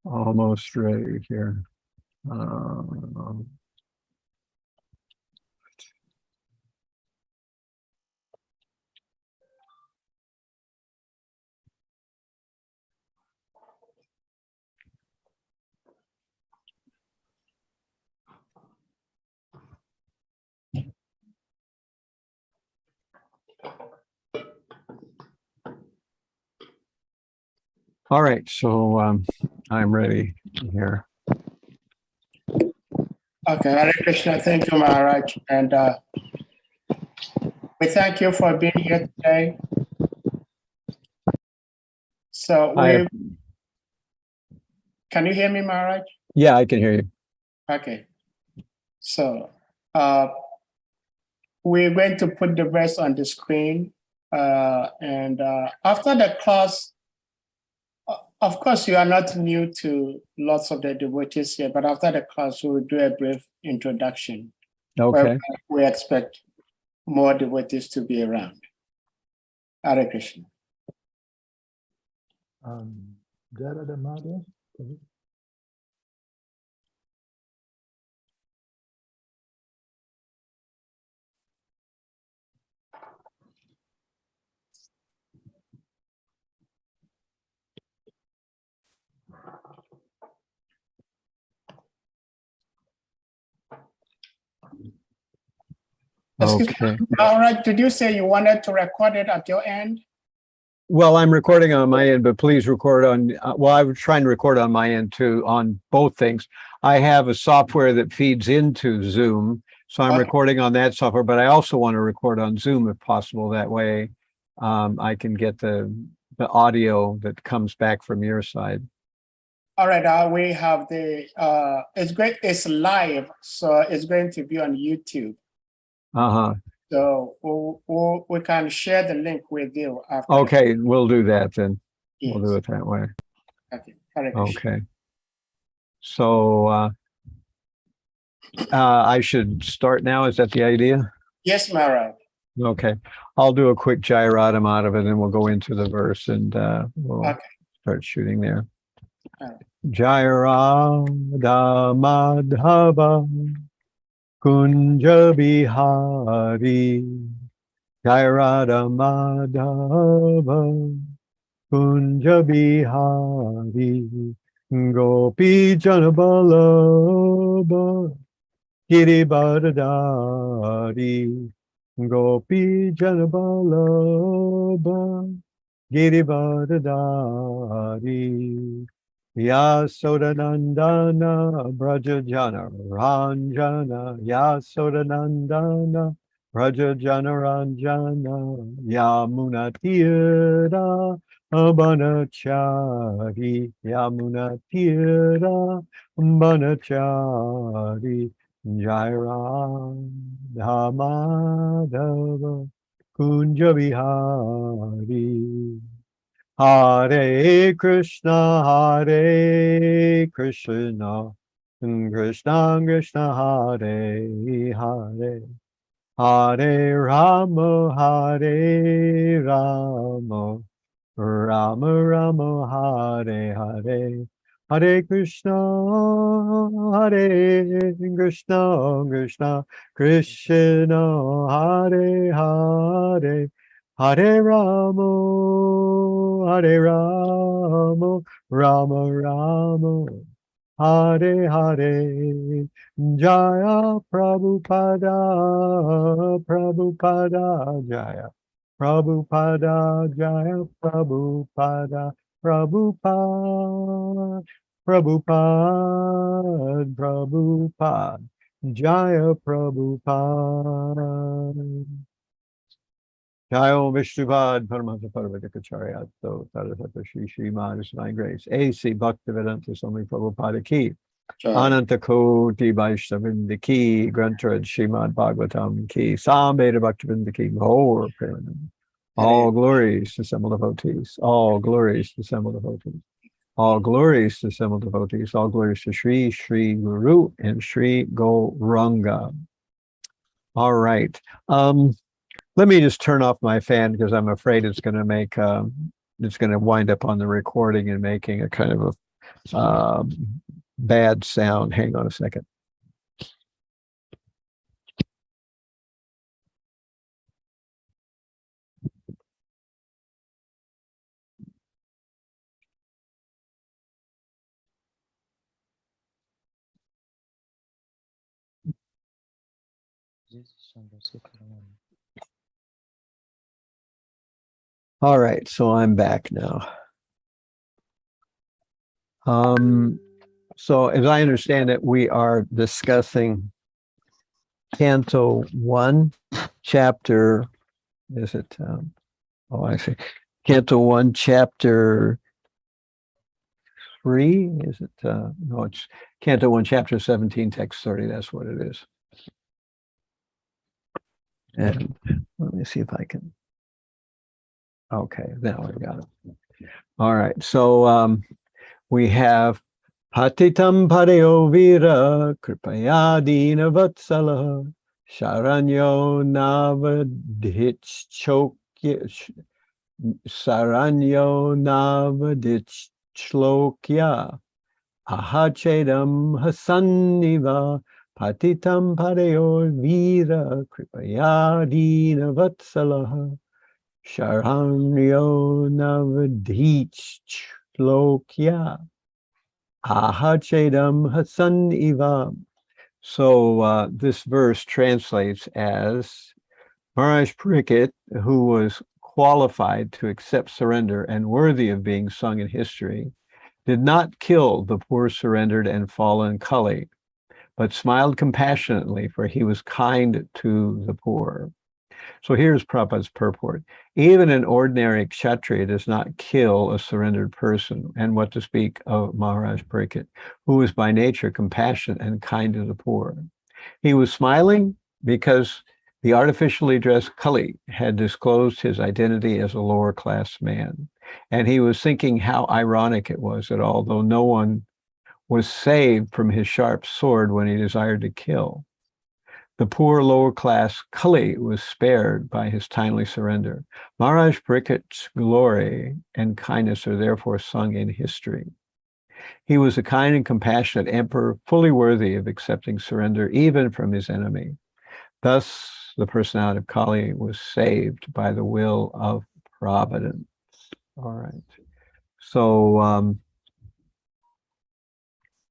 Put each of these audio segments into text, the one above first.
Almost ready here. Um, all right, so I'm ready here. Okay, Hare Krishna. Thank you, Maharaj. And we thank you for being here today. So can you hear me, Maharaj? Yeah, I can hear you. Okay. So we're going to put the verse on the screen. And after the class, of course, you are not new to lots of the devotees here, but after the class, we will do a brief introduction. Okay. We expect more devotees to be around. Hare Krishna. Okay. All right. Did you say you wanted to record it at your end? Well, I'm recording on my end, but please record on, well, I was trying to record on my end too, on both things. I have a software that feeds into Zoom, so I'm recording on that software, but I also want to record on Zoom if possible. That way I can get the audio that comes back from your side. All right, we have the, it's great, it's live, so it's going to be on YouTube. So we can share the link with you after. Okay, we'll do that then. Yes. We'll do it that way. Okay. Okay. So I should start now. Is that the idea? Yes, Maharaj. Okay. I'll do a quick Jayaratam out of it and we'll go into the verse and we'll start shooting there. Jayarada Madhava Kunja Bihari Jayarada Madhava Kunja Bihari Gopi Janabalabha Giribadadari Gopi Janabalabha Giribadadari Yasodanandana Brajajana Ranjana Yasodanandana Brajajana Ranjana Yamuna Tira Abanachari Yamuna Tira Abanachari Jairam Dhamadava Kunja Vihari Hare Krishna, Hare Krishna, Krishna Krishna, Hare Hare, Hare Rama, Hare Rama, Rama Rama, Hare Hare, Hare Krishna, Hare Krishna, Krishna Krishna, Hare Hare. Hare Rama, Hare Rama, Rama Rama, Hare Hare, Jaya Prabhupada, Prabhupada Jaya, Prabhupada Jaya, Prabhupada, Prabhupada, Prabhupada, Prabhupada, Jaya Prabhupada. Jayo Vishnuvad Paramahanta Parvatikacharya So Taratata Shri Srimad Divine Grace A.C. Bhaktivedanta Swami Prabhupada Ki Ananta Koti Vaishnavinda Ki Grantaraj Srimad Bhagavatam Ki Samveda Bhaktivedanta Ki Gaur Premanand. All glories to assembled devotees. All glories to assembled devotees. All glories to assembled devotees. All glories to Sri Sri Guru and Sri Gauranga. All right. Let me just turn off my fan because I'm afraid it's going to make, it's going to wind up on the recording and making a kind of a bad sound. Hang on a second. All right, so I'm back now. So as I understand it, we are discussing Canto 1, Chapter, is it, oh, I see. Canto 1, Chapter 3, is it, no, it's Canto 1, Chapter 17, Text 30, that's what it is. And let me see if I can, okay, now I got it. All right, so we have Patitam Pareo Vira Kripaya Dina Vatsala Sharanyo Navadich Chokya Saranyo Navadich Chlokya Ahachedam Hasaniva Patitam Pareo Vira Kripaya Dina Vatsala Sharanyo Navadich Chlokya Ahachedam Hasan Iva. So this verse translates as Maharaj Pariksit, who was qualified to accept surrender and worthy of being sung in history, did not kill the poor surrendered and fallen Kali, but smiled compassionately, for he was kind to the poor. So here's Prabhupada's purport. Even an ordinary kshatriya does not kill a surrendered person, and what to speak of Maharaj Pariksit, who was by nature compassionate and kind to the poor. He was smiling because the artificially dressed Kali had disclosed his identity as a lower class man. And he was thinking how ironic it was that although no one was saved from his sharp sword when he desired to kill, the poor lower class Kali was spared by his timely surrender. Maharaj Parikit's glory and kindness are therefore sung in history. He was a kind and compassionate emperor, fully worthy of accepting surrender even from his enemy. Thus, the personality of Kali was saved by the will of Providence. All right. So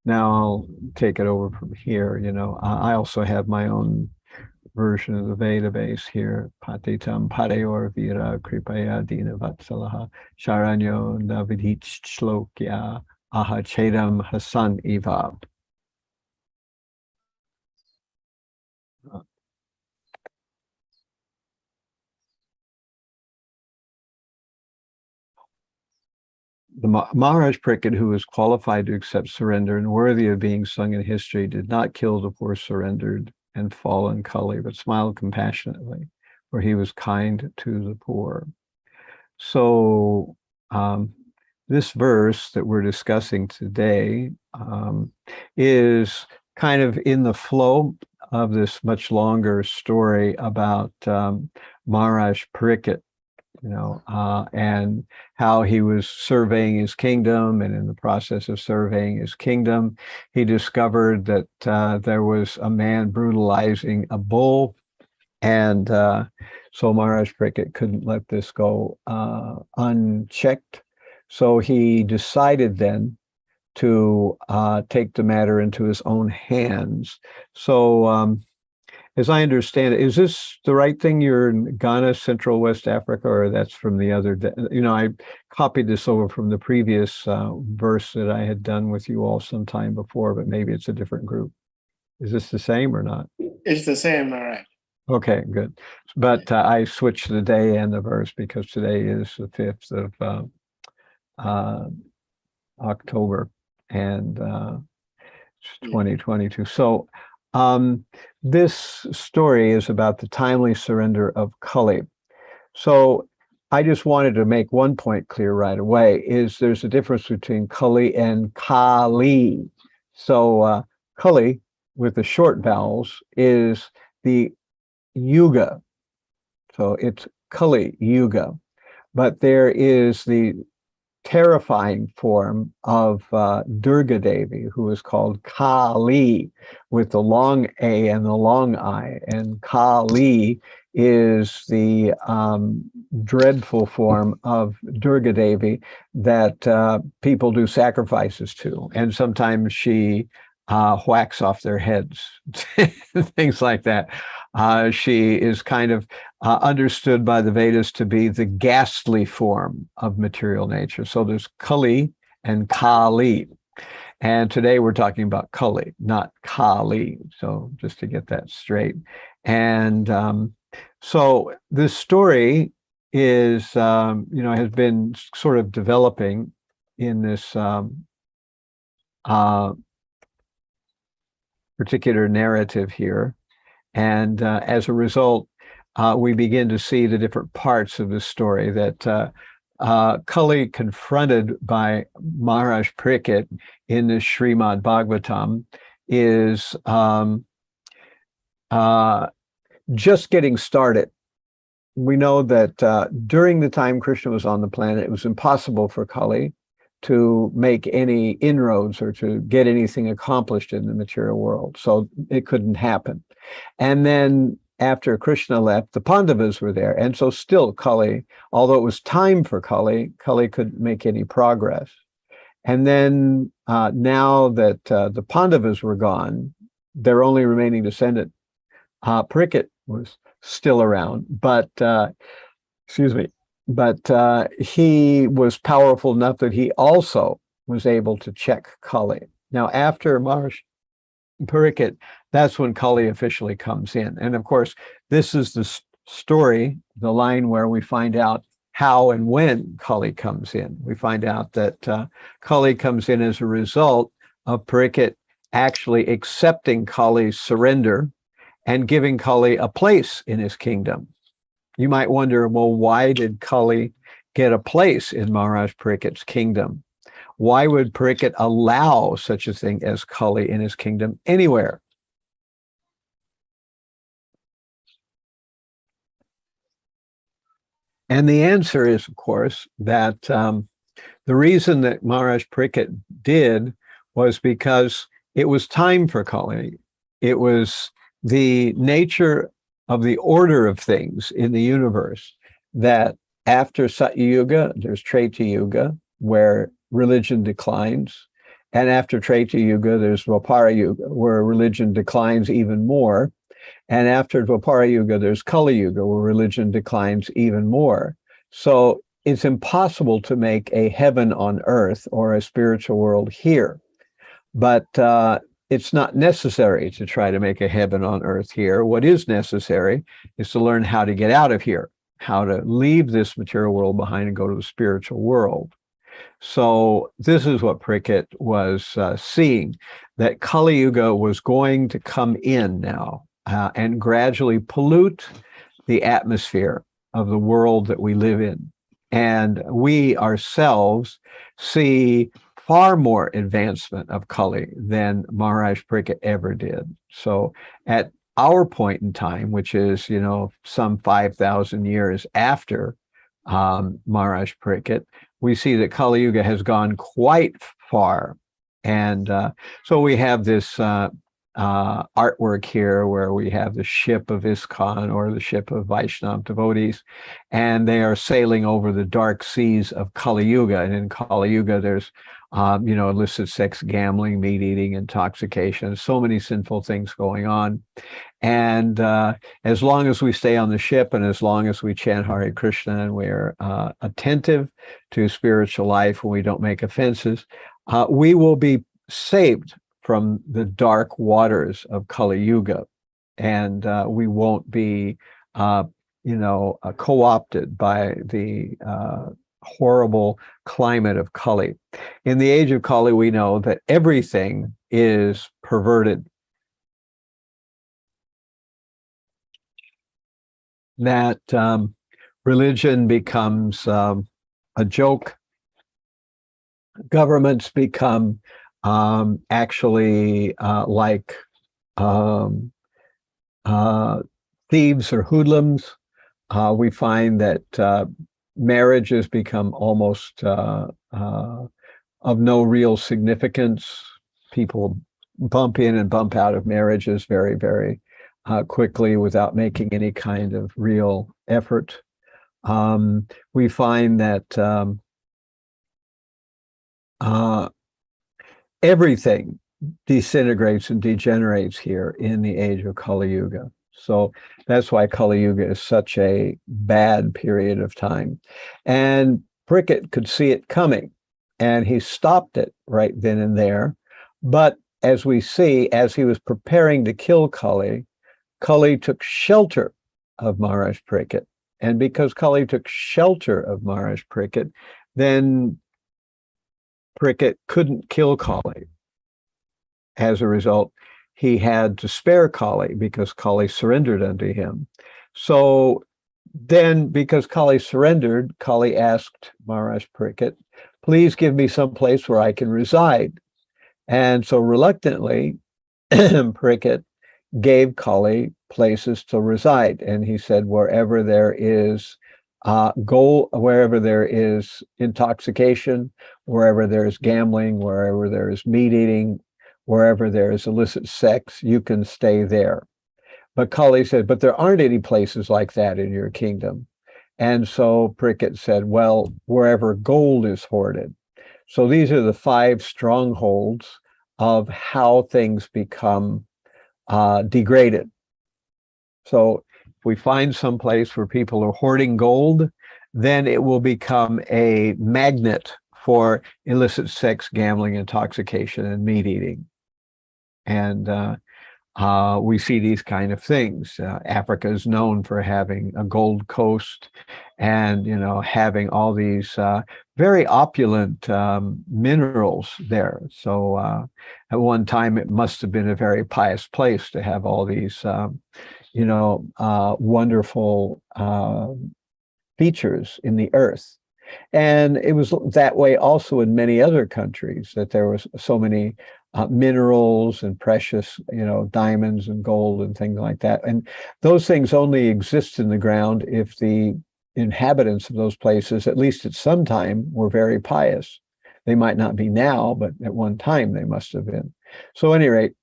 now I'll take it over from here. You know, I also have my own version of the Veda base here. Patitam Pareyor Vira Kripaya Dina Vatsalaha Sharanyo Navidich Shlokya Ahachedam Hasan Iva. The Maharaj Pariksit, who was qualified to accept surrender and worthy of being sung in history, did not kill the poor surrendered and fallen Kali, but smiled compassionately, for he was kind to the poor. So this verse that we're discussing today is kind of in the flow of this much longer story about Maharaj Pariksit, you know, and how he was surveying his kingdom, and in the process of surveying his kingdom, he discovered that there was a man brutalizing a bull, and so Maharaj Pariksit couldn't let this go unchecked. So he decided then to take the matter into his own hands. So as I understand it, is this the right thing? You're in Ghana, Central West Africa, or that's from the other, you know, I copied this over from the previous verse that I had done with you all some time before, but maybe it's a different group. Is this the same or not? It's the same, all right. Okay, good. But I switched the day and the verse because today is the 5th of October and 2022. So this story is about the timely surrender of Kali. So I just wanted to make one point clear right away, is there's a difference between Kali and Kali. So Kali, with the short vowels, is the Yuga. So it's Kali Yuga. But there is the terrifying form of Durga Devi, who is called Kali, with the long A and the long I. And Kali is the dreadful form of Durga Devi that people do sacrifices to. And sometimes she whacks off their heads, things like that. She is kind of understood by the Vedas to be the ghastly form of material nature. So there's Kali and Kali. And today we're talking about Kali, not Kali. So just to get that straight. And so this story is, has been sort of developing in this particular narrative here. And as a result, we begin to see the different parts of the story that Kali, confronted by Maharaj Parikshit in the SRIMAD Bhagavatam, is just getting started. We know that during the time Krishna was on the planet, it was impossible for Kali to make any inroads or to get anything accomplished in the material world. So it couldn't happen. And then after Krishna left, the Pandavas were there. And so still Kali, although it was time for Kali, Kali couldn't make any progress. And then now that the Pandavas were gone, their only remaining descendant, Parikshit, was still around. But, but he was powerful enough that he also was able to check Kali. Now, after Maharaj Parikshit, that's when Kali officially comes in. And of course, this is the story, the line where we find out how and when Kali comes in. We find out that Kali comes in as a result of Parikshit actually accepting Kali's surrender and giving Kali a place in his kingdom. You might wonder, well, why did Kali get a place in Maharaj Parikshit's kingdom? Why would Parikshit allow such a thing as Kali in his kingdom anywhere? And the answer is, of course, that the reason that Maharaj Parikshit did was because it was time for Kali. It was the nature of the order of things in the universe that after Satya Yuga, there's Treta Yuga, where religion declines. And after Treta Yuga, there's Dwapara Yuga, where religion declines even more. And after Dwapara Yuga, there's Kali Yuga, where religion declines even more. So it's impossible to make a heaven on earth or a spiritual world here. But it's not necessary to try to make a heaven on earth here. What is necessary is to learn how to get out of here, how to leave this material world behind and go to the spiritual world. So this is what Parikshit was seeing, that Kali Yuga was going to come in now and gradually pollute the atmosphere of the world that we live in. And we ourselves see far more advancement of Kali than Maharaj Parikshit ever did. So at our point in time, which is, some 5,000 years after Maharaj Parikshit, we see that Kali Yuga has gone quite far. And so we have this artwork here where we have the ship of ISKCON, or the ship of Vaishnava devotees, and they are sailing over the dark seas of Kali Yuga. And in Kali Yuga, there's illicit sex, gambling, meat eating, intoxication, so many sinful things going on. And as long as we stay on the ship, and as long as we chant Hare Krishna, and we are attentive to spiritual life, and we don't make offenses, we will be saved from the dark waters of Kali Yuga, and we won't be, co-opted by the horrible climate of Kali. In the age of Kali, we know that everything is perverted, that religion becomes a joke, governments become actually like thieves or hoodlums. We find that marriages become almost of no real significance. People bump in and bump out of marriages very, very quickly without making any kind of real effort. We find that everything disintegrates and degenerates here in the age of Kali Yuga. So that's why Kali Yuga is such a bad period of time. And Parikshit could see it coming, and he stopped it right then and there. But as we see, as he was preparing to kill Kali, Kali took shelter of Maharaj Parikshit. And because Kali took shelter of Maharaj Parikshit, then Parikshit couldn't kill Kali. As a result, he had to spare Kali because Kali surrendered unto him. So then, because Kali surrendered, Kali asked Maharaj Parikshit, please give me some place where I can reside. And so reluctantly, Parikshit gave Kali places to reside. And he said, wherever there is wherever there is intoxication, wherever there is gambling, wherever there is meat eating, wherever there is illicit sex, you can stay there. But Kali said, but there aren't any places like that in your kingdom. And so Parikshit said, well, wherever gold is hoarded. So these are the 5 strongholds of how things become degraded. So if we find some place where people are hoarding gold, then it will become a magnet for illicit sex, gambling, intoxication, and meat eating. And we see these kind of things. Africa is known for having a gold coast and, having all these very opulent minerals there. So at one time, it must have been a very pious place to have all these, wonderful features in the earth. And it was that way also in many other countries, that there was so many minerals and precious, diamonds and gold and things like that. And those things only exist in the ground if the inhabitants of those places, at least at some time, were very pious. They might not be now, but at one time they must have been. So at any rate,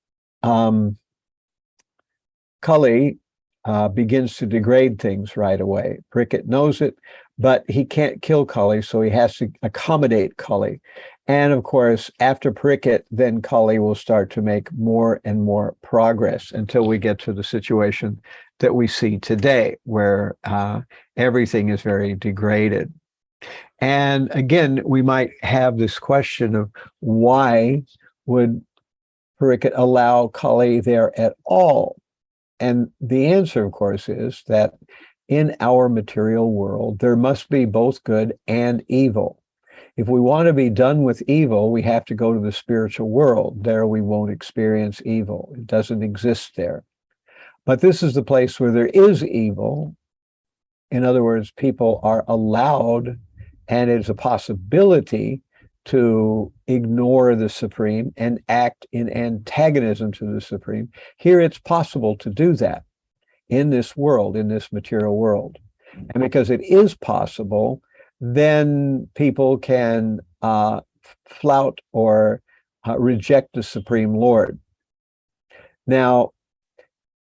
Kali begins to degrade things right away. Parikshit knows it, but he can't kill Kali, so he has to accommodate Kali. And of course, after Parikshit, then Kali will start to make more and more progress until we get to the situation that we see today, where everything is very degraded. And again, we might have this question of why would Parikshit allow Kali there at all? And the answer, of course, is that in our material world, there must be both good and evil. If we want to be done with evil, we have to go to the spiritual world. There we won't experience evil. It doesn't exist there. But this is the place where there is evil. In other words, people are allowed, and it's a possibility to ignore the Supreme and act in antagonism to the Supreme. Here it's possible to do that in this world, in this material world. And because it is possible, then people can flout or reject the Supreme Lord. Now,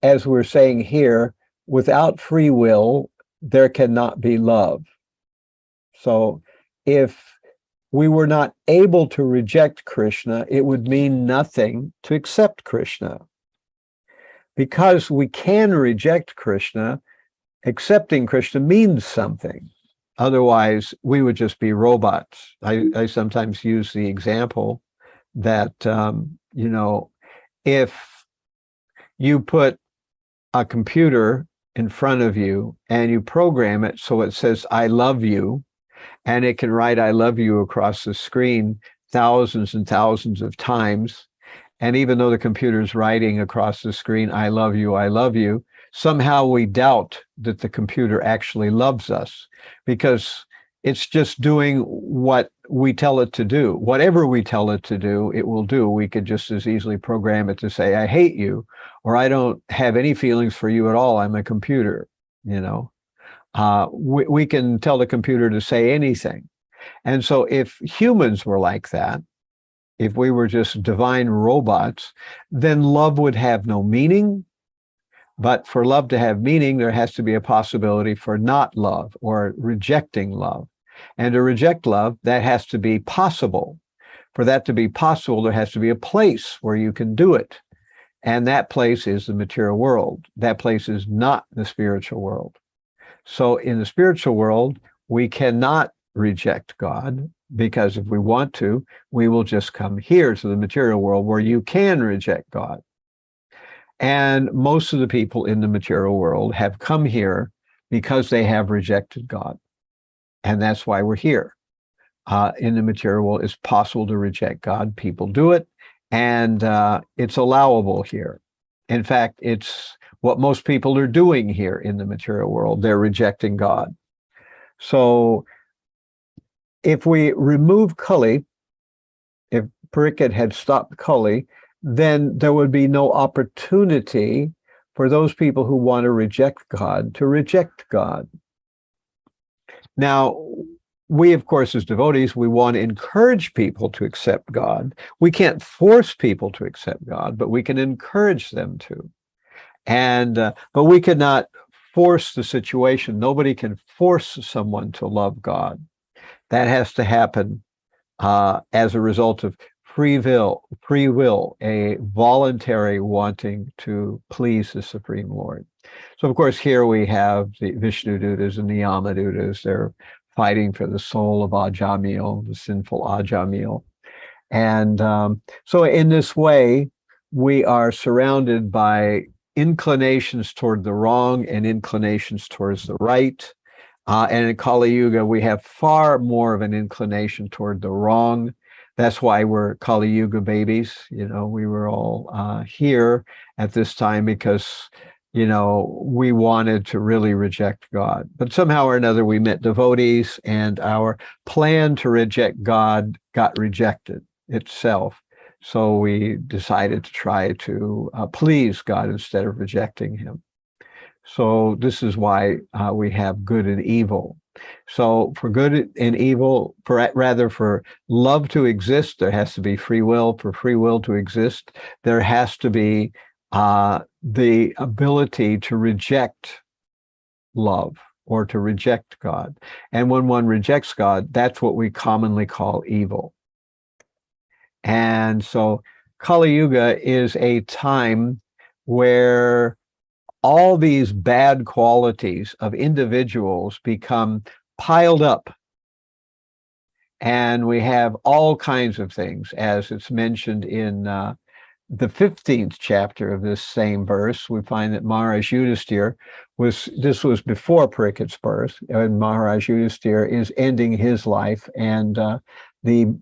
as we're saying here, without free will, there cannot be love. So if we were not able to reject Krishna, it would mean nothing to accept Krishna. Because we can reject Krishna, accepting Krishna means something. Otherwise, we would just be robots. I sometimes use the example that, if you put a computer in front of you and you program it so it says, I love you, and it can write, I love you across the screen thousands and thousands of times. And even though the computer is writing across the screen, I love you, somehow we doubt that the computer actually loves us, because it's just doing what we tell it to do. Whatever we tell it to do, it will do. We could just as easily program it to say, I hate you, or I don't have any feelings for you at all. I'm a computer, we can tell the computer to say anything. And so if humans were like that, if we were just divine robots, then love would have no meaning. But for love to have meaning, there has to be a possibility for not love or rejecting love. And to reject love, that has to be possible. For that to be possible, there has to be a place where you can do it. And that place is the material world. That place is not the spiritual world. So in the spiritual world, we cannot reject God, because if we want to, we will just come here to the material world where you can reject God. And most of the people in the material world have come here because they have rejected God. And that's why we're here. In the material world, it's possible to reject God. People do it, and it's allowable here. In fact, it's what most people are doing here in the material world. They're rejecting God. So if we remove Kali, if Parikshit had stopped Kali, then there would be no opportunity for those people who want to reject God to reject God. Now, we, of course, as devotees, we want to encourage people to accept God. We can't force people to accept God, but we can encourage them to. And but we cannot force the situation. Nobody can force someone to love God. That has to happen as a result of free will, a voluntary wanting to please the Supreme Lord. So, of course, here we have the Vishnu Dutas and the Yama Dutas. They're fighting for the soul of Ajamil, the sinful Ajamil. And so in this way, we are surrounded by inclinations toward the wrong and inclinations towards the right. And in Kali Yuga, we have far more of an inclination toward the wrong. That's why we're Kali Yuga babies. You know, we were all here at this time because, you know, we wanted to really reject God. But somehow or another, we met devotees, and our plan to reject God got rejected itself. So we decided to try to please God instead of rejecting him. So this is why we have good and evil. So for good and evil, for love to exist, there has to be free will. For free will to exist, there has to be the ability to reject love or to reject God. And when one rejects God, that's what we commonly call evil. And so Kali Yuga is a time where all these bad qualities of individuals become piled up. And we have all kinds of things, as it's mentioned in the 15th chapter of this same verse. We find that Maharaj Yudhisthira this was before Parikshit's birth, and Maharaj Yudhisthira is ending his life, and the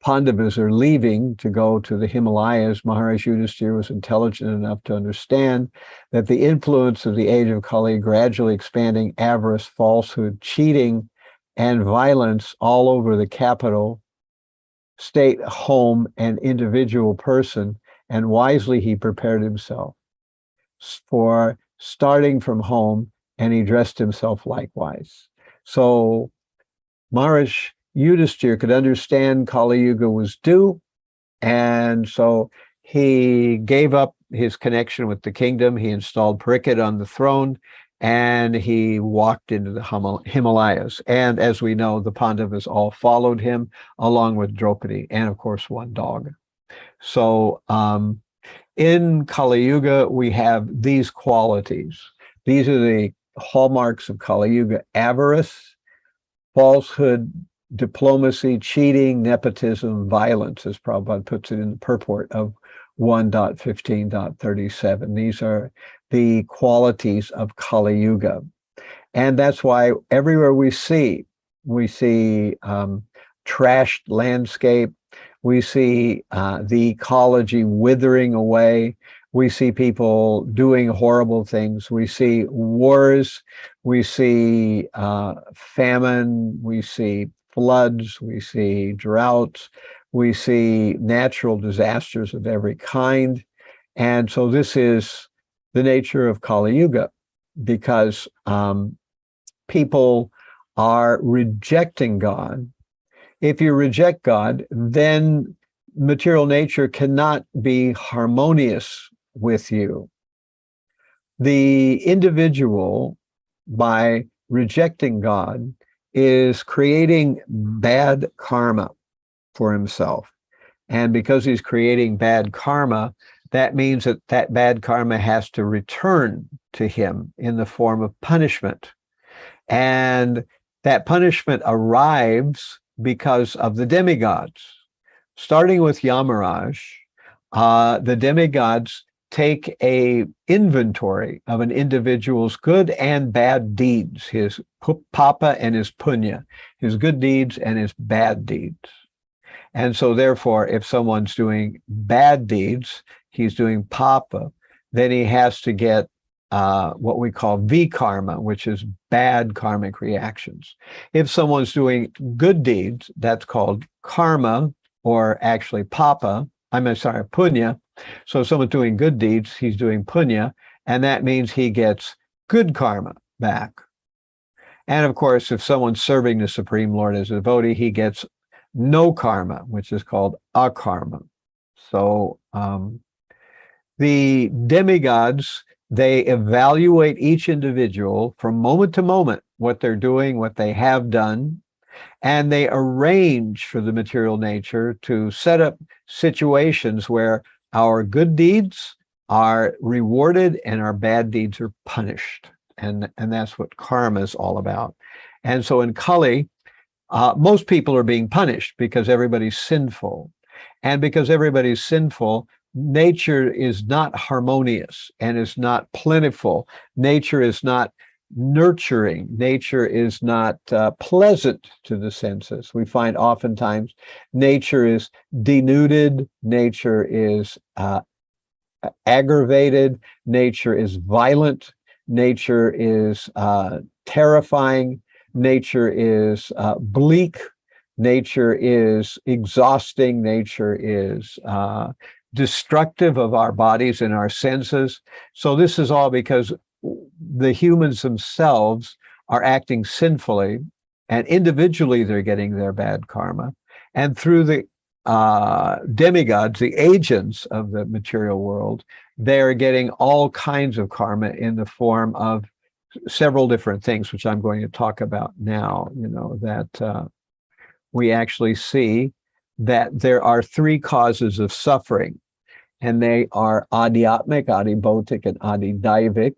Pandavas are leaving to go to the Himalayas. Maharaj Yudhisthira was intelligent enough to understand that the influence of the age of Kali, gradually expanding avarice, falsehood, cheating, and violence all over the capital, state, home, and individual person, and wisely he prepared himself for starting from home, and he dressed himself likewise. So Maharaj Yudhisthira could understand Kali Yuga was due, and so he gave up his connection with the kingdom. He installed Parikshit on the throne, and he walked into the Himalayas. And as we know, the Pandavas all followed him, along with Draupadi, and of course one dog. So in Kali Yuga, we have these qualities. These are the hallmarks of Kali Yuga: avarice, falsehood, diplomacy, cheating, nepotism, violence, as Prabhupada puts it in the purport of 1.15.37. These are the qualities of Kali Yuga. And that's why everywhere we see trashed landscape, we see the ecology withering away, we see people doing horrible things, we see wars, we see famine, we see floods, we see droughts, we see natural disasters of every kind. And so this is the nature of Kali Yuga, because people are rejecting God. If you reject God, then material nature cannot be harmonious with you. The individual, by rejecting God, is creating bad karma for himself. And because he's creating bad karma, that means that that bad karma has to return to him in the form of punishment. And that punishment arrives because of the demigods. Starting with Yamaraj, the demigods take a inventory of an individual's good and bad deeds, his papa and his punya, his good deeds and his bad deeds. And so therefore, if someone's doing bad deeds, he's doing papa, then he has to get what we call vikarma, which is bad karmic reactions. If someone's doing good deeds, that's called karma, or actually punya. So if someone's doing good deeds, he's doing punya, and that means he gets good karma back. And of course, if someone's serving the Supreme Lord as a devotee, he gets no karma, which is called akarma. So the demigods, they evaluate each individual from moment to moment, what they're doing, what they have done, and they arrange for the material nature to set up situations where our good deeds are rewarded and our bad deeds are punished. And that's what karma is all about. And so in Kali, most people are being punished because everybody's sinful. And because everybody's sinful, nature is not harmonious and is not plentiful. Nature is not nurturing. Nature is not pleasant to the senses. We find oftentimes nature is denuded, nature is aggravated, nature is violent, nature is terrifying, nature is bleak, nature is exhausting, nature is destructive of our bodies and our senses. So this is all because the humans themselves are acting sinfully, and individually they're getting their bad karma. And through the demigods, the agents of the material world, they're getting all kinds of karma in the form of several different things, which I'm going to talk about now. You know, that we actually see that there are three causes of suffering, and they are adhyatmic, adhibautic, and adhidaivik.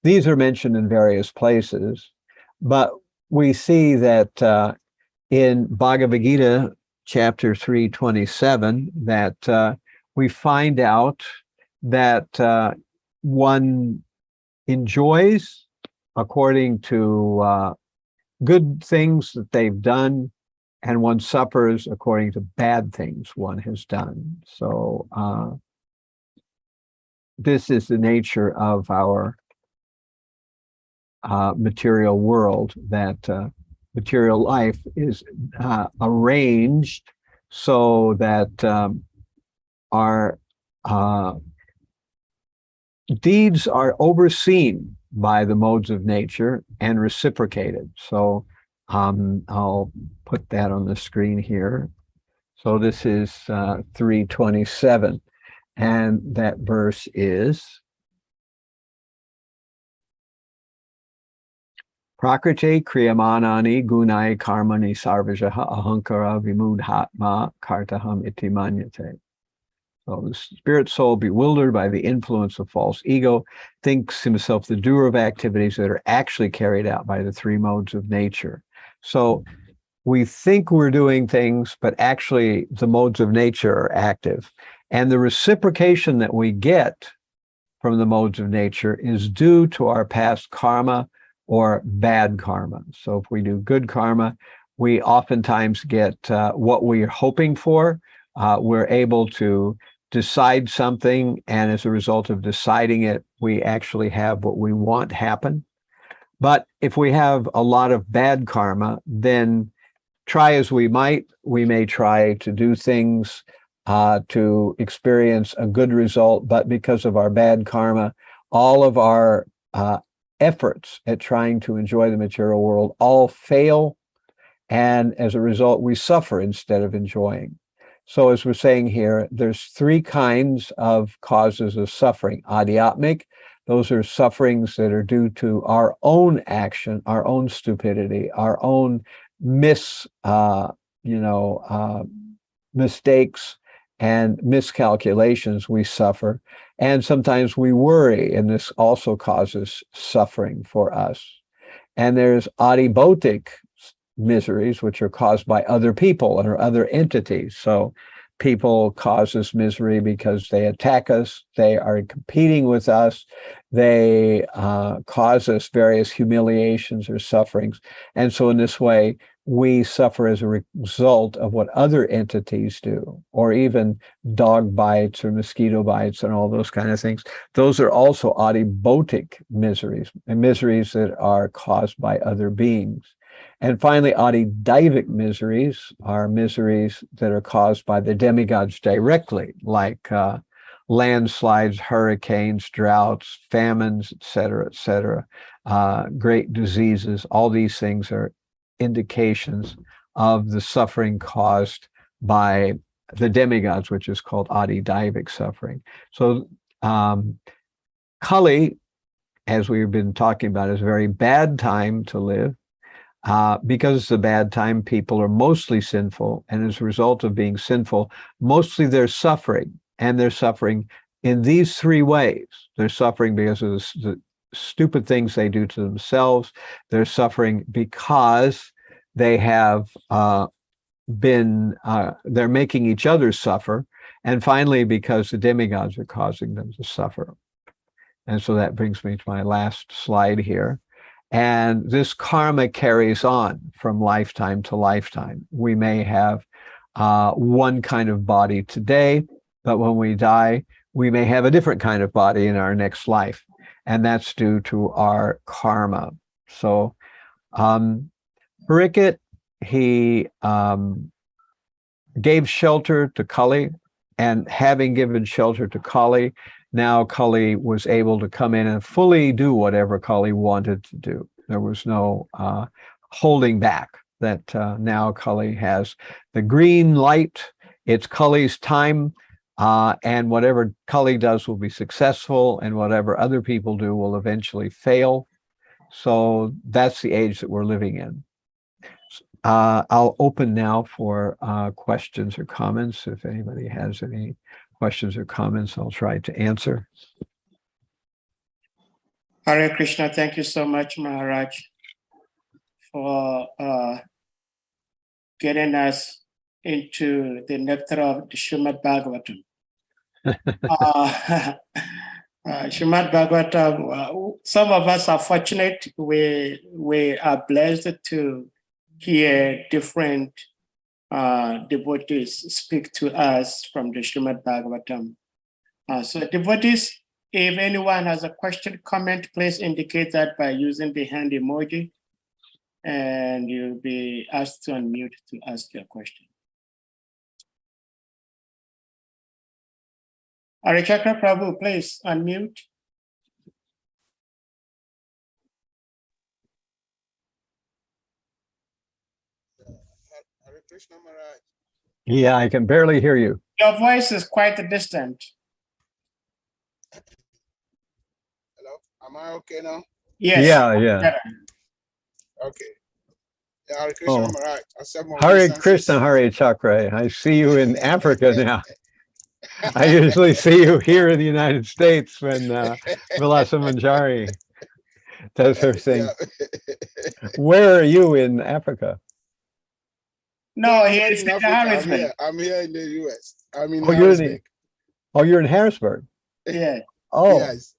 These are mentioned in various places, but we see that in Bhagavad Gita, chapter 327, that we find out that one enjoys according to good things that they've done, and one suffers according to bad things one has done. So this is the nature of our material world, that material life is arranged so that our deeds are overseen by the modes of nature and reciprocated. So I'll put that on the screen here. So this is 327, and that verse is Prakriti kriyamanani gunai karmani sarvajaha ahankara vimudhatma kartaham iti manyate. So the spirit soul, bewildered by the influence of false ego, thinks himself the doer of activities that are actually carried out by the three modes of nature. So we think we're doing things, but actually the modes of nature are active. And the reciprocation that we get from the modes of nature is due to our past karma or bad karma. So if we do good karma, we oftentimes get what we're hoping for. We're able to decide something, and as a result of deciding it, we actually have what we want happen. But if we have a lot of bad karma, then try as we might, we may try to do things to experience a good result, but because of our bad karma, all of our efforts at trying to enjoy the material world all fail, and as a result, we suffer instead of enjoying. So as we're saying here, there's three kinds of causes of suffering. Adhyatmic, those are sufferings that are due to our own action, our own stupidity, our own mistakes and miscalculations. We suffer, and sometimes we worry, and this also causes suffering for us. And there's adibhotic miseries, which are caused by other people or other entities. So people cause us misery because they attack us, they are competing with us, they cause us various humiliations or sufferings. And so in this way, we suffer as a result of what other entities do, or even dog bites or mosquito bites and all those kind of things. Those are also adibhotic miseries, and miseries that are caused by other beings. And finally, adidaivic miseries are miseries that are caused by the demigods directly, like landslides, hurricanes, droughts, famines, etc., great diseases. All these things are indications of the suffering caused by the demigods, which is called adidaivic suffering. So Kali, as we've been talking about, is a very bad time to live. Because it's a bad time, people are mostly sinful, and as a result of being sinful, mostly they're suffering, and they're suffering in these three ways. They're suffering because of the stupid things they do to themselves. They're suffering because they have they're making each other suffer, and finally because the demigods are causing them to suffer. And so that brings me to my last slide here. And this karma carries on from lifetime to lifetime. We may have one kind of body today, but when we die, we may have a different kind of body in our next life. And that's due to our karma. So Parikshit, he gave shelter to Kali, and having given shelter to Kali, now Kali was able to come in and fully do whatever Kali wanted to do. There was no holding back. That now Kali has the green light. It's Kali's time, and whatever Kali does will be successful, and whatever other people do will eventually fail. So that's the age that we're living in. I'll open now for questions or comments. If anybody has any questions or comments, I'll try to answer. Hare Krishna, thank you so much, Maharaj, for getting us into the nectar of the Srimad Bhagavatam. Srimad Bhagavatam, some of us are fortunate. We are blessed to hear different devotees speak to us from the Srimad Bhagavatam. So devotees, if anyone has a question, comment, please indicate that by using the hand emoji, and you'll be asked to unmute to ask your question. Arichakra Prabhu, please unmute. Hare Krishna Maharaj. Yeah, I can barely hear you. Your voice is quite distant. Hello, am I okay now? Yes. Yeah. Okay. Yeah, Hare Krishna Maharaj. Hare Krishna, Hare Chakra. I see you in Africa now. I usually see you here in the United States when Vilasa Manjari does her thing. Yeah. Where are you in Africa? No, he's in Harrisburg. I'm here in the US. I'm in Harrisburg. You're in Harrisburg? Yeah. Oh. Yes.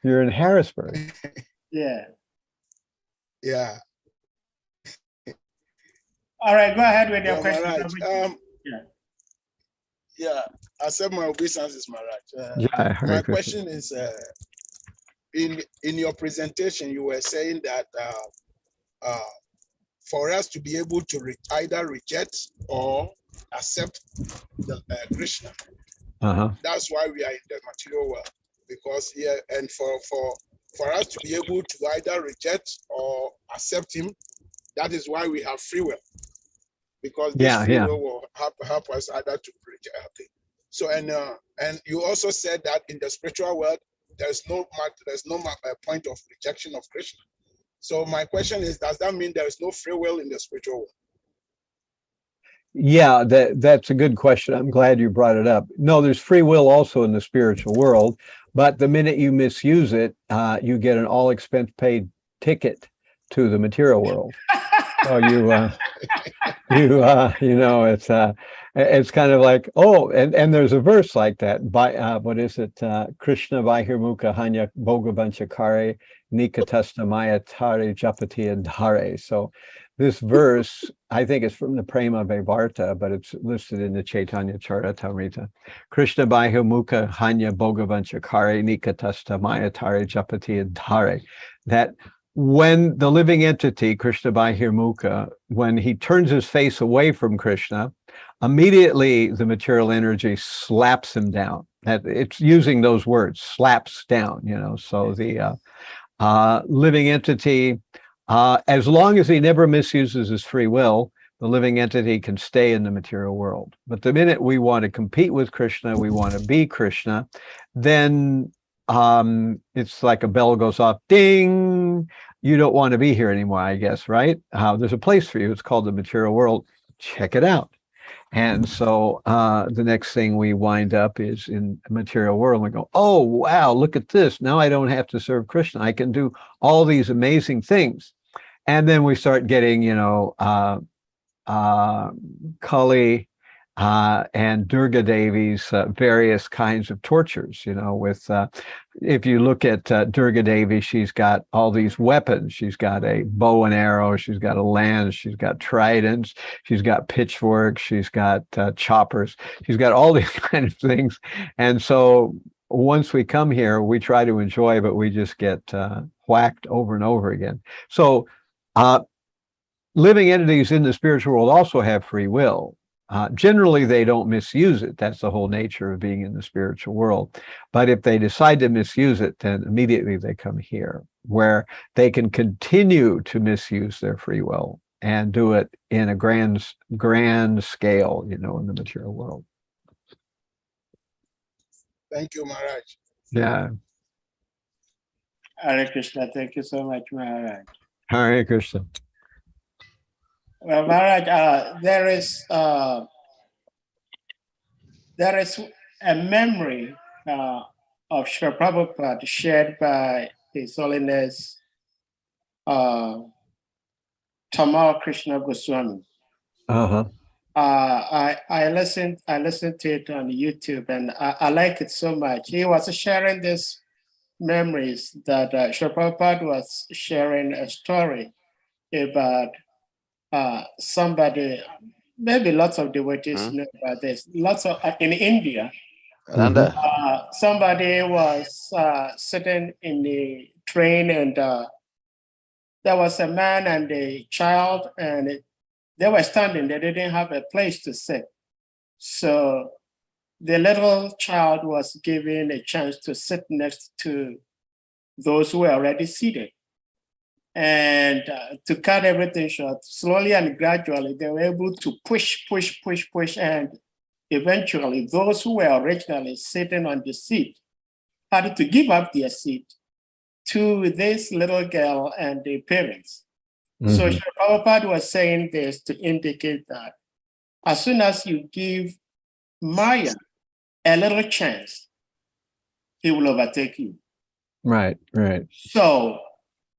You're in Harrisburg. Yeah. Yeah. All right, go ahead with your question. Yeah, I said my obeisances, Maharaj. My question is, in your presentation, you were saying that for us to be able to either reject or accept the Krishna, that's why we are in the material world. Because here, and for for us to be able to either reject or accept him. That is why we have free will, because this free will will help us either to reject. Okay. So and you also said that in the spiritual world there's no point of rejection of Krishna. So my question is, does that mean there is no free will in the spiritual world? Yeah, that's a good question. I'm glad you brought it up. No, there's free will also in the spiritual world, but the minute you misuse it, you get an all expense paid ticket to the material world. So it's kind of like, oh, and there's a verse like that by what is it? Krishna Vahirmukha Hanya Bhogavanchakare Nikatasta Maya Tare Japati and Dhare. So this verse, I think it's from the Prema Vivarta, but it's listed in the Chaitanya Charitamrita. Krishna Vahirmukha Hanya Bhogavanchakare Nikatasta Maya Tare Japati and Dhare. That when the living entity, Krishna Vahirmukha, when he turns his face away from Krishna, immediately the material energy slaps him down. That it's using those words, slaps down, so the living entity, as long as he never misuses his free will, the living entity can stay in the material world. But the minute we want to compete with Krishna, we want to be Krishna, then it's like a bell goes off, ding, you don't want to be here anymore, I guess, right? There's a place for you. It's called the material world. Check it out. And so the next thing we wind up is in the material world. We go, oh, wow, look at this. Now I don't have to serve Krishna. I can do all these amazing things. And then we start getting, Kali and Durga Devi's various kinds of tortures, with, if you look at Durga Devi, she's got all these weapons. She's got a bow and arrow, she's got a lance, she's got tridents, she's got pitchforks, she's got choppers, she's got all these kind of things. And so once we come here, we try to enjoy, but we just get whacked over and over again. So living entities in the spiritual world also have free will. Generally, they don't misuse it. That's the whole nature of being in the spiritual world. But if they decide to misuse it, then immediately they come here, where they can continue to misuse their free will and do it in a grand scale, in the material world. Thank you, Maharaj. Yeah. Hare Krishna. Thank you so much, Maharaj. Hare Krishna. Well, Maharaj, there is a memory of Srila Prabhupada shared by His Holiness Tamal Krishna Goswami. Uh-huh. I listened to it on YouTube, and I like it so much. He was sharing these memories that Srila Prabhupada was sharing a story about somebody, maybe lots of devotees know about this. Lots of in India, somebody was sitting in the train, and there was a man and a child, and they were standing. They didn't have a place to sit, so the little child was given a chance to sit next to those who were already seated. And to cut everything short, slowly and gradually, they were able to push, and eventually those who were originally sitting on the seat had to give up their seat to this little girl and the parents. So Srila Prabhupada was saying this to indicate that as soon as you give Maya a little chance, he will overtake you. Right. So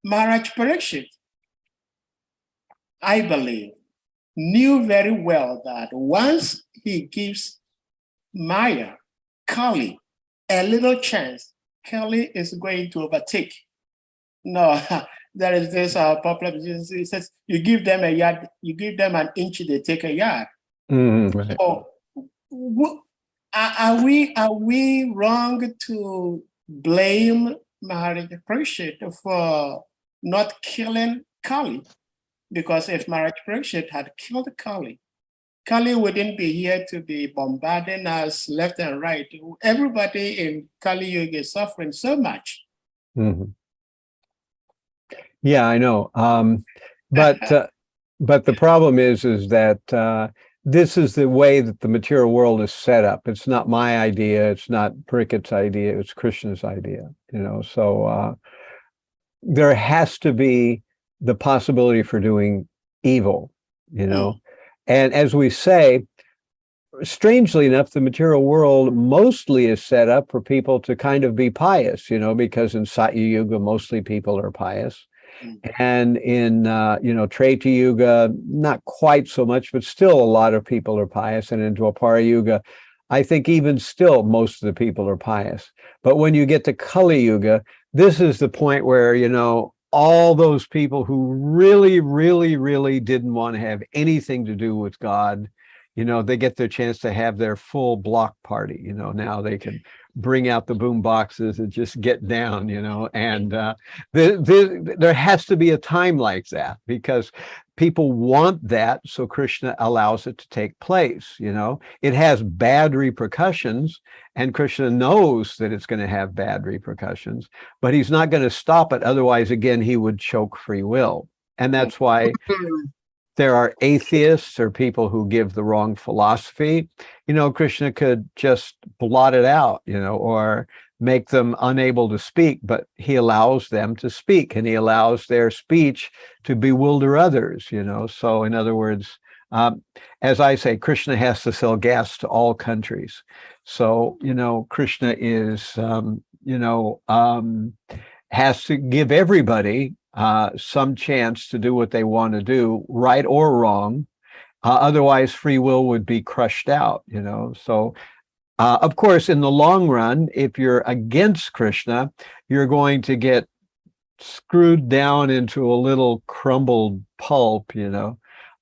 Maharaj Parikshit, I believe, knew very well that once he gives Maya, Kali, a little chance, Kali is going to overtake. No, there is this popular, he says, you give them a yard, you give them an inch, they take a yard. Right. So, are we wrong to blame Maharaj Parikshit for not killing Kali? Because if Maharaj Parikshit had killed Kali, Kali wouldn't be here to be bombarding us left and right. Everybody in Kali Yuga is suffering so much. Yeah, I know. But the problem is that this is the way that the material world is set up. It's not my idea. It's not Parikit's idea. It's Krishna's idea. So there has to be the possibility for doing evil. And as we say, strangely enough, the material world mostly is set up for people to kind of be pious, because in Satya Yuga, mostly people are pious. And in, Treta Yuga, not quite so much, but still a lot of people are pious. And in Dwapara Yuga, I think even still, most of the people are pious. But when you get to Kali Yuga, this is the point where, all those people who really, really, really didn't want to have anything to do with God, they get their chance to have their full block party. Now they can bring out the boom boxes and just get down, and there has to be a time like that because people want that. So Krishna allows it to take place. It has bad repercussions, and Krishna knows that it's going to have bad repercussions, but he's not going to stop it. Otherwise, again, he would choke free will. And that's why there are atheists or people who give the wrong philosophy. Krishna could just blot it out, or make them unable to speak, but he allows them to speak, and he allows their speech to bewilder others, So in other words, as I say, Krishna has to sell gas to all countries. So, Krishna is, has to give everybody some chance to do what they want to do, right or wrong. Otherwise, free will would be crushed out, So, of course, in the long run, if you're against Krishna, you're going to get screwed down into a little crumbled pulp,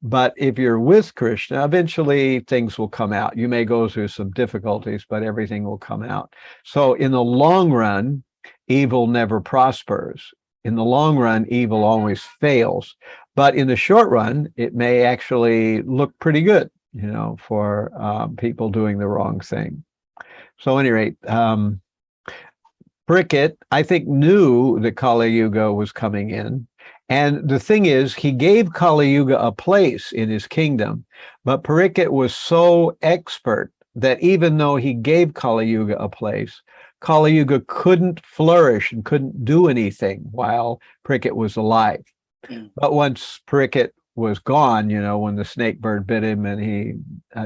But if you're with Krishna, eventually things will come out. You may go through some difficulties, but everything will come out. So in the long run, evil never prospers. In the long run, evil always fails. But in the short run, it may actually look pretty good, for people doing the wrong thing. So at any rate, Parikit, I think, knew that Kali Yuga was coming in. And the thing is, he gave Kali Yuga a place in his kingdom, but Parikit was so expert that even though he gave Kali Yuga a place, Kali Yuga couldn't flourish and couldn't do anything while Parikit was alive. But once Parikit was gone, when the snake bird bit him and he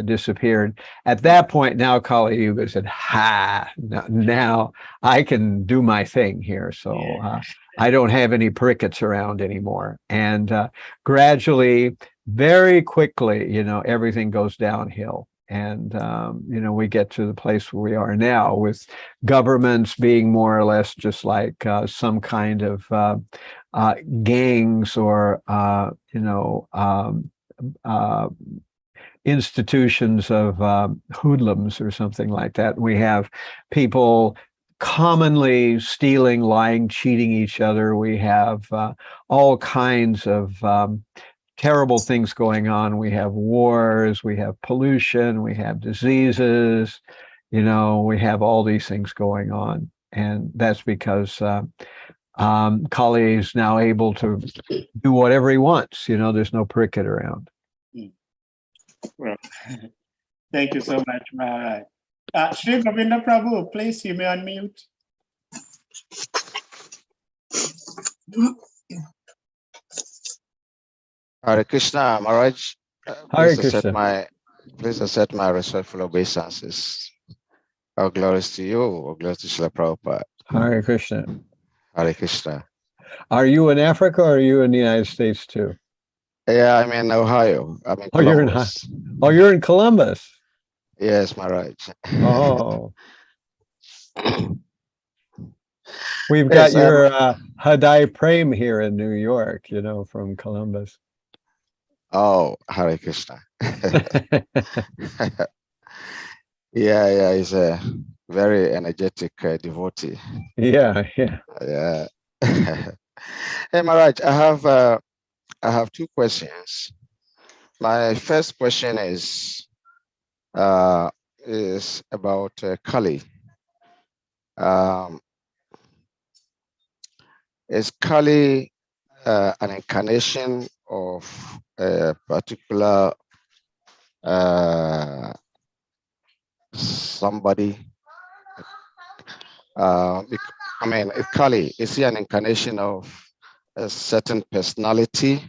disappeared, at that point, now Kali Yuga said, now I can do my thing here. So I don't have any Parikits around anymore. And gradually, very quickly, everything goes downhill. And, we get to the place where we are now with governments being more or less just like some kind of gangs or, institutions of hoodlums or something like that. We have people commonly stealing, lying, cheating each other. We have all kinds of terrible things going on. We have wars, we have pollution, we have diseases, we have all these things going on. And that's because Kali is now able to do whatever he wants. There's no Parikit around. Well, thank you so much, Maharaj. Shri Govinda Prabhu, please, you may unmute. Hare Krishna, Maharaj. Hare Krishna. Please accept my respectful obeisances. All glories to you, all glories to Srila Prabhupada. Hare Krishna. Hare Krishna. Are you in Africa or are you in the United States too? Yeah, I'm in Ohio. I'm in Columbus. You're in Columbus? Yes, Maharaj. Oh. We've got your Hadai Prem here in New York, from Columbus. Oh, Hare Krishna. Yeah, he's a very energetic devotee. Yeah. Hey, Maharaj, I have two questions. My first question is about Kali. Is Kali an incarnation of a particular somebody. I mean, Kali, is he an incarnation of a certain personality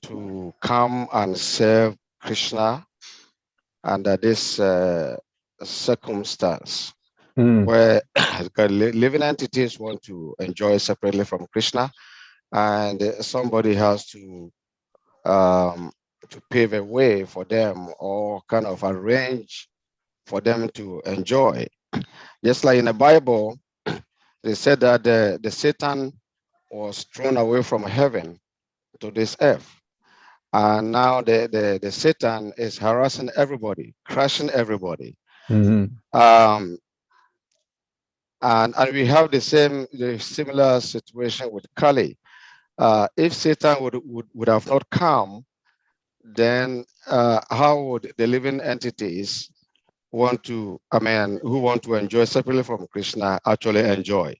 to come and serve Krishna under this circumstance where living entities want to enjoy separately from Krishna, and somebody has to pave a way for them or kind of arrange for them to enjoy. Just like in the Bible, they said that the Satan was thrown away from heaven to this earth. And now the Satan is harassing everybody, crushing everybody. And we have the similar situation with Kali. If Satan would have not come, then how would the living entities want to, who want to enjoy separately from Krishna actually enjoy?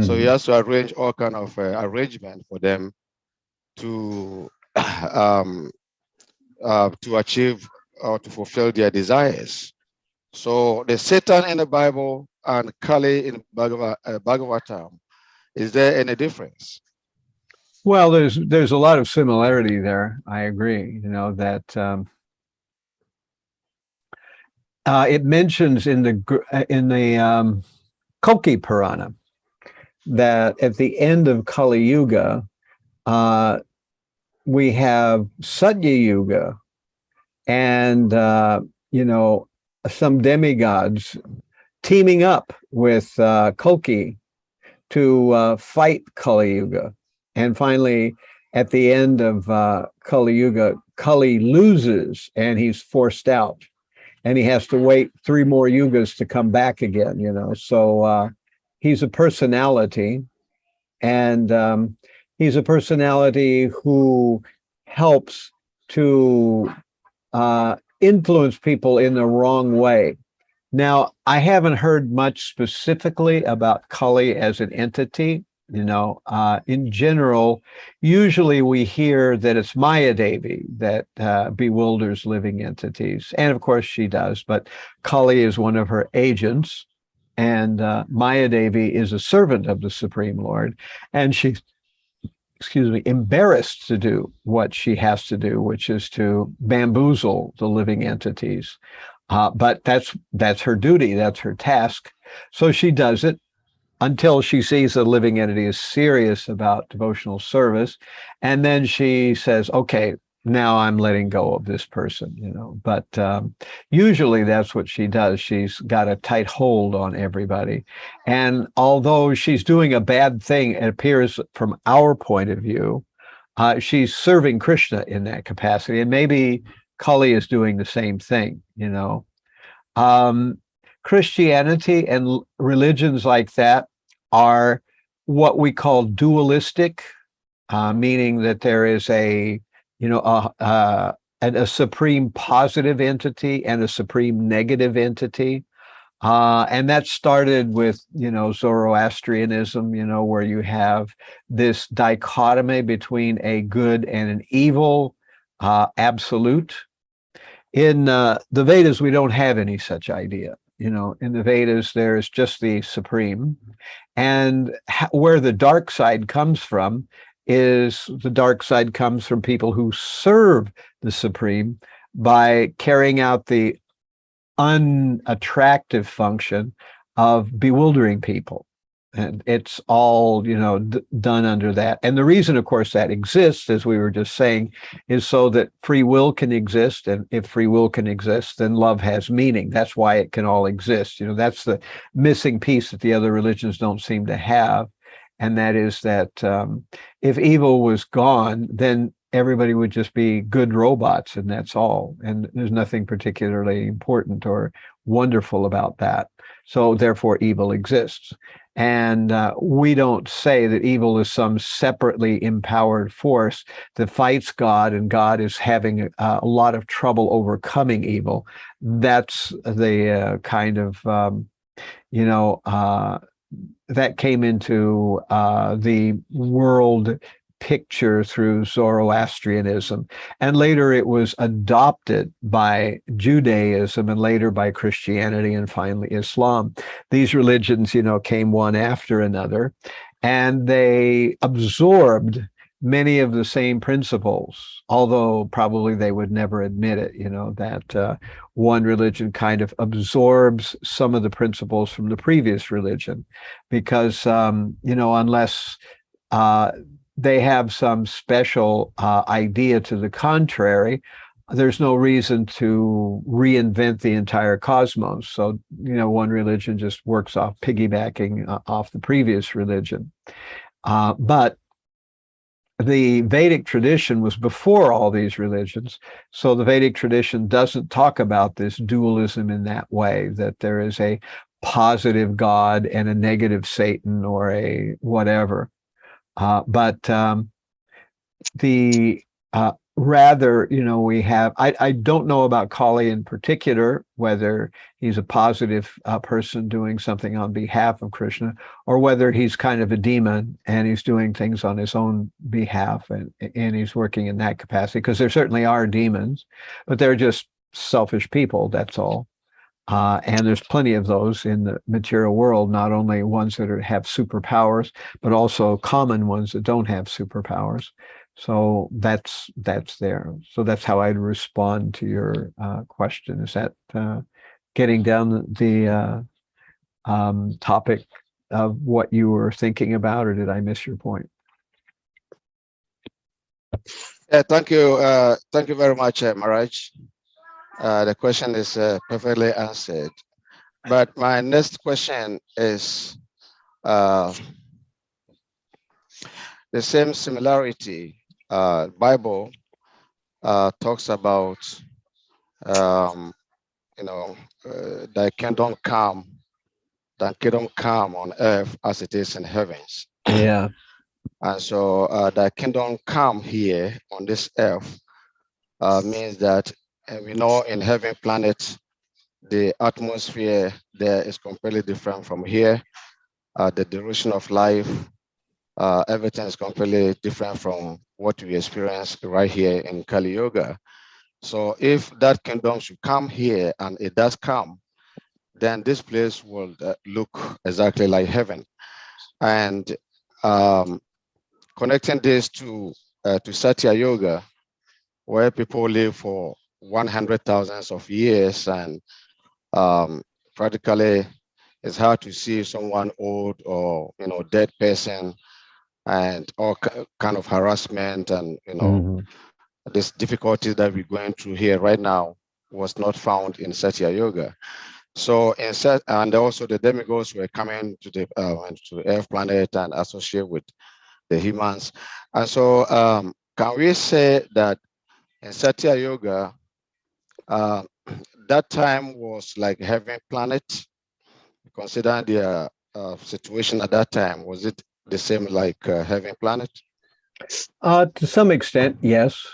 So he has to arrange all kind of arrangement for them to achieve or to fulfill their desires. So the Satan in the Bible and Kali in Bhagavatam, is there any difference? Well, there's a lot of similarity there. I agree. You know that it mentions in the Kalki Purana that at the end of Kali Yuga, we have Satya Yuga, and you know, some demigods teaming up with Kalki to fight Kali Yuga. And finally, at the end of Kali Yuga, Kali loses and he's forced out. And he has to wait 3 more yugas to come back again, you know. So he's a personality, and he's a personality who helps to influence people in the wrong way. Now, I haven't heard much specifically about Kali as an entity. You know, in general, usually we hear that it's Maya Devi that bewilders living entities. And of course she does, but Kali is one of her agents. And Maya Devi is a servant of the Supreme Lord. And she's, embarrassed to do what she has to do, which is to bamboozle the living entities. But that's her duty, that's her task. So she does it until she sees the living entity is serious about devotional service. And then she says, okay, now I'm letting go of this person, you know. But usually that's what she does. She's got a tight hold on everybody. And although she's doing a bad thing, it appears from our point of view, she's serving Krishna in that capacity. And maybe Kali is doing the same thing, you know. Christianity and religions like that are what we call dualistic, meaning that there is a supreme positive entity and a supreme negative entity. And that started with, you know, Zoroastrianism, you know, where you have this dichotomy between a good and an evil absolute. In the Vedas, we don't have any such idea. You know, in the Vedas, there's just the supreme. And where the dark side comes from is the dark side comes from people who serve the supreme by carrying out the unattractive function of bewildering people. And it's all, you know, done under that. And the reason, of course, that exists, as we were just saying, is so that free will can exist. And if free will can exist, then love has meaning. That's why it can all exist. You know, that's the missing piece that the other religions don't seem to have. And that is that if evil was gone, then everybody would just be good robots, and that's all. And there's nothing particularly important or wonderful about that. So therefore, evil exists. And we don't say that evil is some separately empowered force that fights God, and God is having a lot of trouble overcoming evil. That's the kind of, that came into the world picture through Zoroastrianism. And later it was adopted by Judaism and later by Christianity and finally Islam. These religions, came one after another, and they absorbed many of the same principles, although probably they would never admit it, that one religion kind of absorbs some of the principles from the previous religion, because, unless they have some special idea to the contrary, there's no reason to reinvent the entire cosmos. So, one religion just works off piggybacking off the previous religion. But the Vedic tradition was before all these religions. So the Vedic tradition doesn't talk about this dualism in that way, that there is a positive God and a negative Satan or a whatever. But rather, we have, I don't know about Kali in particular, whether he's a positive person doing something on behalf of Krishna, or whether he's kind of a demon and he's doing things on his own behalf and he's working in that capacity, because there certainly are demons, but they're just selfish people, that's all. And there's plenty of those in the material world, not only ones that have superpowers, but also common ones that don't have superpowers. So that's there. So that's how I'd respond to your question. Is that getting down the topic of what you were thinking about, or did I miss your point? Yeah, thank you. Thank you very much, Maharaj. The question is perfectly answered. But my next question is the same similarity. Bible talks about, thy kingdom come on earth as it is in heavens. Yeah. And so thy kingdom come here on this earth means that we know in heaven planet, the atmosphere there is completely different from here. The duration of life, everything is completely different from what we experience right here in Kali Yuga. So if that kingdom should come here, and it does come, then this place will look exactly like heaven. And connecting this to Satya Yoga, where people live for 100,000 of years, and practically it's hard to see someone old or dead person, and all kind of harassment and this difficulty that we're going through here right now was not found in Satya Yoga. So and also the demigods were coming to the Earth planet and associate with the humans. And so can we say that in Satya Yoga, that time was like heaven planet? Considering the situation at that time, was it the same like heaven planet? To some extent, yes.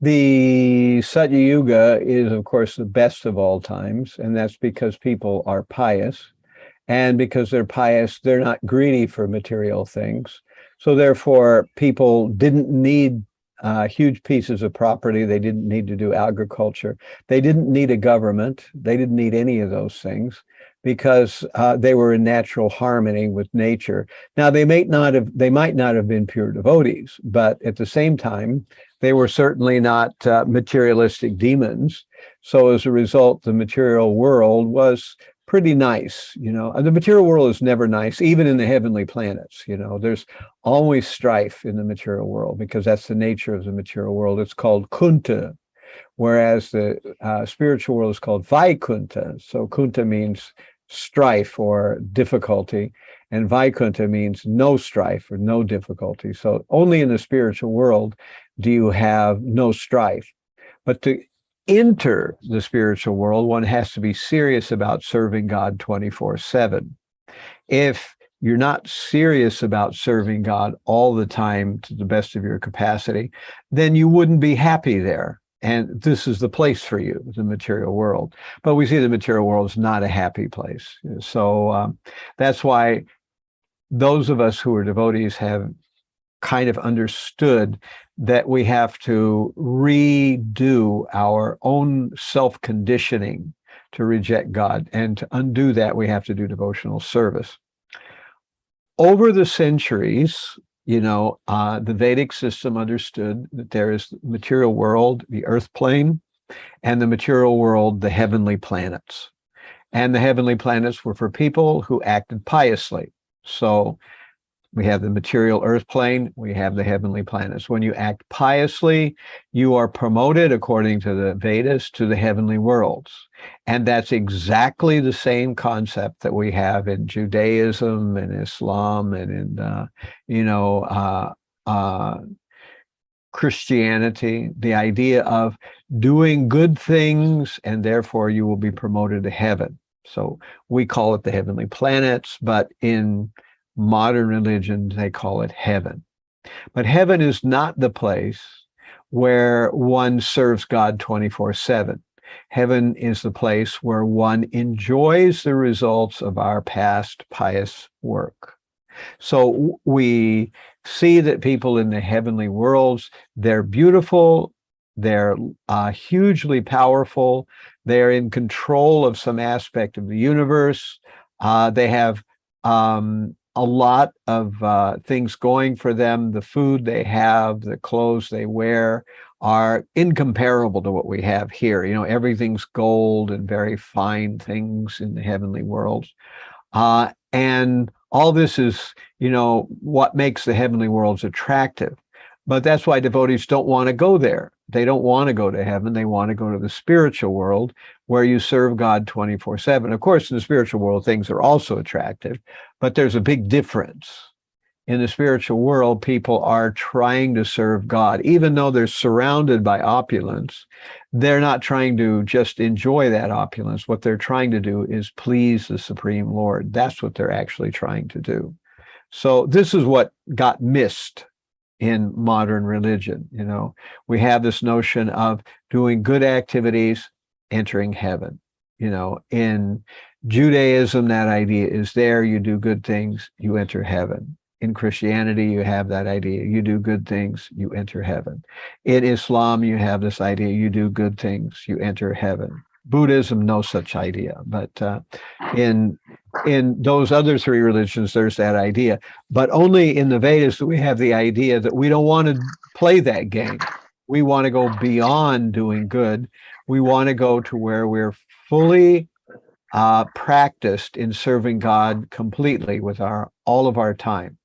The Satya Yuga is, of course, the best of all times, and that's because people are pious. And because they're pious, they're not greedy for material things. So therefore, people didn't need huge pieces of property. They didn't need to do agriculture. They didn't need a government. They didn't need any of those things, because they were in natural harmony with nature. Now, they might not have been pure devotees, but at the same time, they were certainly not materialistic demons. So as a result, the material world was pretty nice. The material world is never nice, even in the heavenly planets. There's always strife in the material world, because that's the nature of the material world. It's called Kunta, whereas the spiritual world is called Vaikunta. So Kunta means strife or difficulty, and Vaikunta means no strife or no difficulty. So only in the spiritual world do you have no strife. But to enter the spiritual world, one has to be serious about serving God 24/7. If you're not serious about serving God all the time to the best of your capacity, then you wouldn't be happy there. And this is the place for you, the material world. But we see the material world is not a happy place. So that's why those of us who are devotees have kind of understood that we have to redo our own self-conditioning to reject God. And to undo that, we have to do devotional service. Over the centuries, the Vedic system understood that there is the material world, the earth plane, and the material world, the heavenly planets. And the heavenly planets were for people who acted piously. So we have the material earth plane, we have the heavenly planets. When you act piously, you are promoted, according to the Vedas, to the heavenly worlds. And that's exactly the same concept that we have in Judaism and Islam and in, Christianity, the idea of doing good things, and therefore you will be promoted to heaven. So we call it the heavenly planets, but in modern religion, they call it heaven. But heaven is not the place where one serves God 24/7. Heaven is the place where one enjoys the results of our past pious work. So we see that people in the heavenly worlds, they're beautiful, they're hugely powerful, they're in control of some aspect of the universe, they have a lot of things going for them. The food they have, the clothes they wear are incomparable to what we have here. Everything's gold and very fine things in the heavenly worlds. And all this is, what makes the heavenly worlds attractive. But that's why devotees don't want to go there. They don't want to go to heaven. They want to go to the spiritual world where you serve God 24/7. Of course, in the spiritual world, things are also attractive, but there's a big difference. In the spiritual world, people are trying to serve God. Even though they're surrounded by opulence, they're not trying to just enjoy that opulence. What they're trying to do is please the Supreme Lord. That's what they're actually trying to do. So this is what got missed in modern religion. We have this notion of doing good activities, entering heaven. In Judaism, that idea is there. You do good things, you enter heaven. In Christianity, you have that idea. You do good things, you enter heaven. In Islam, you have this idea. You do good things, you enter heaven. Buddhism, no such idea. But in those other three religions, there's that idea. But only in the Vedas do we have the idea that we don't want to play that game. We want to go beyond doing good. We want to go to where we're fully practiced in serving God completely with all of our time.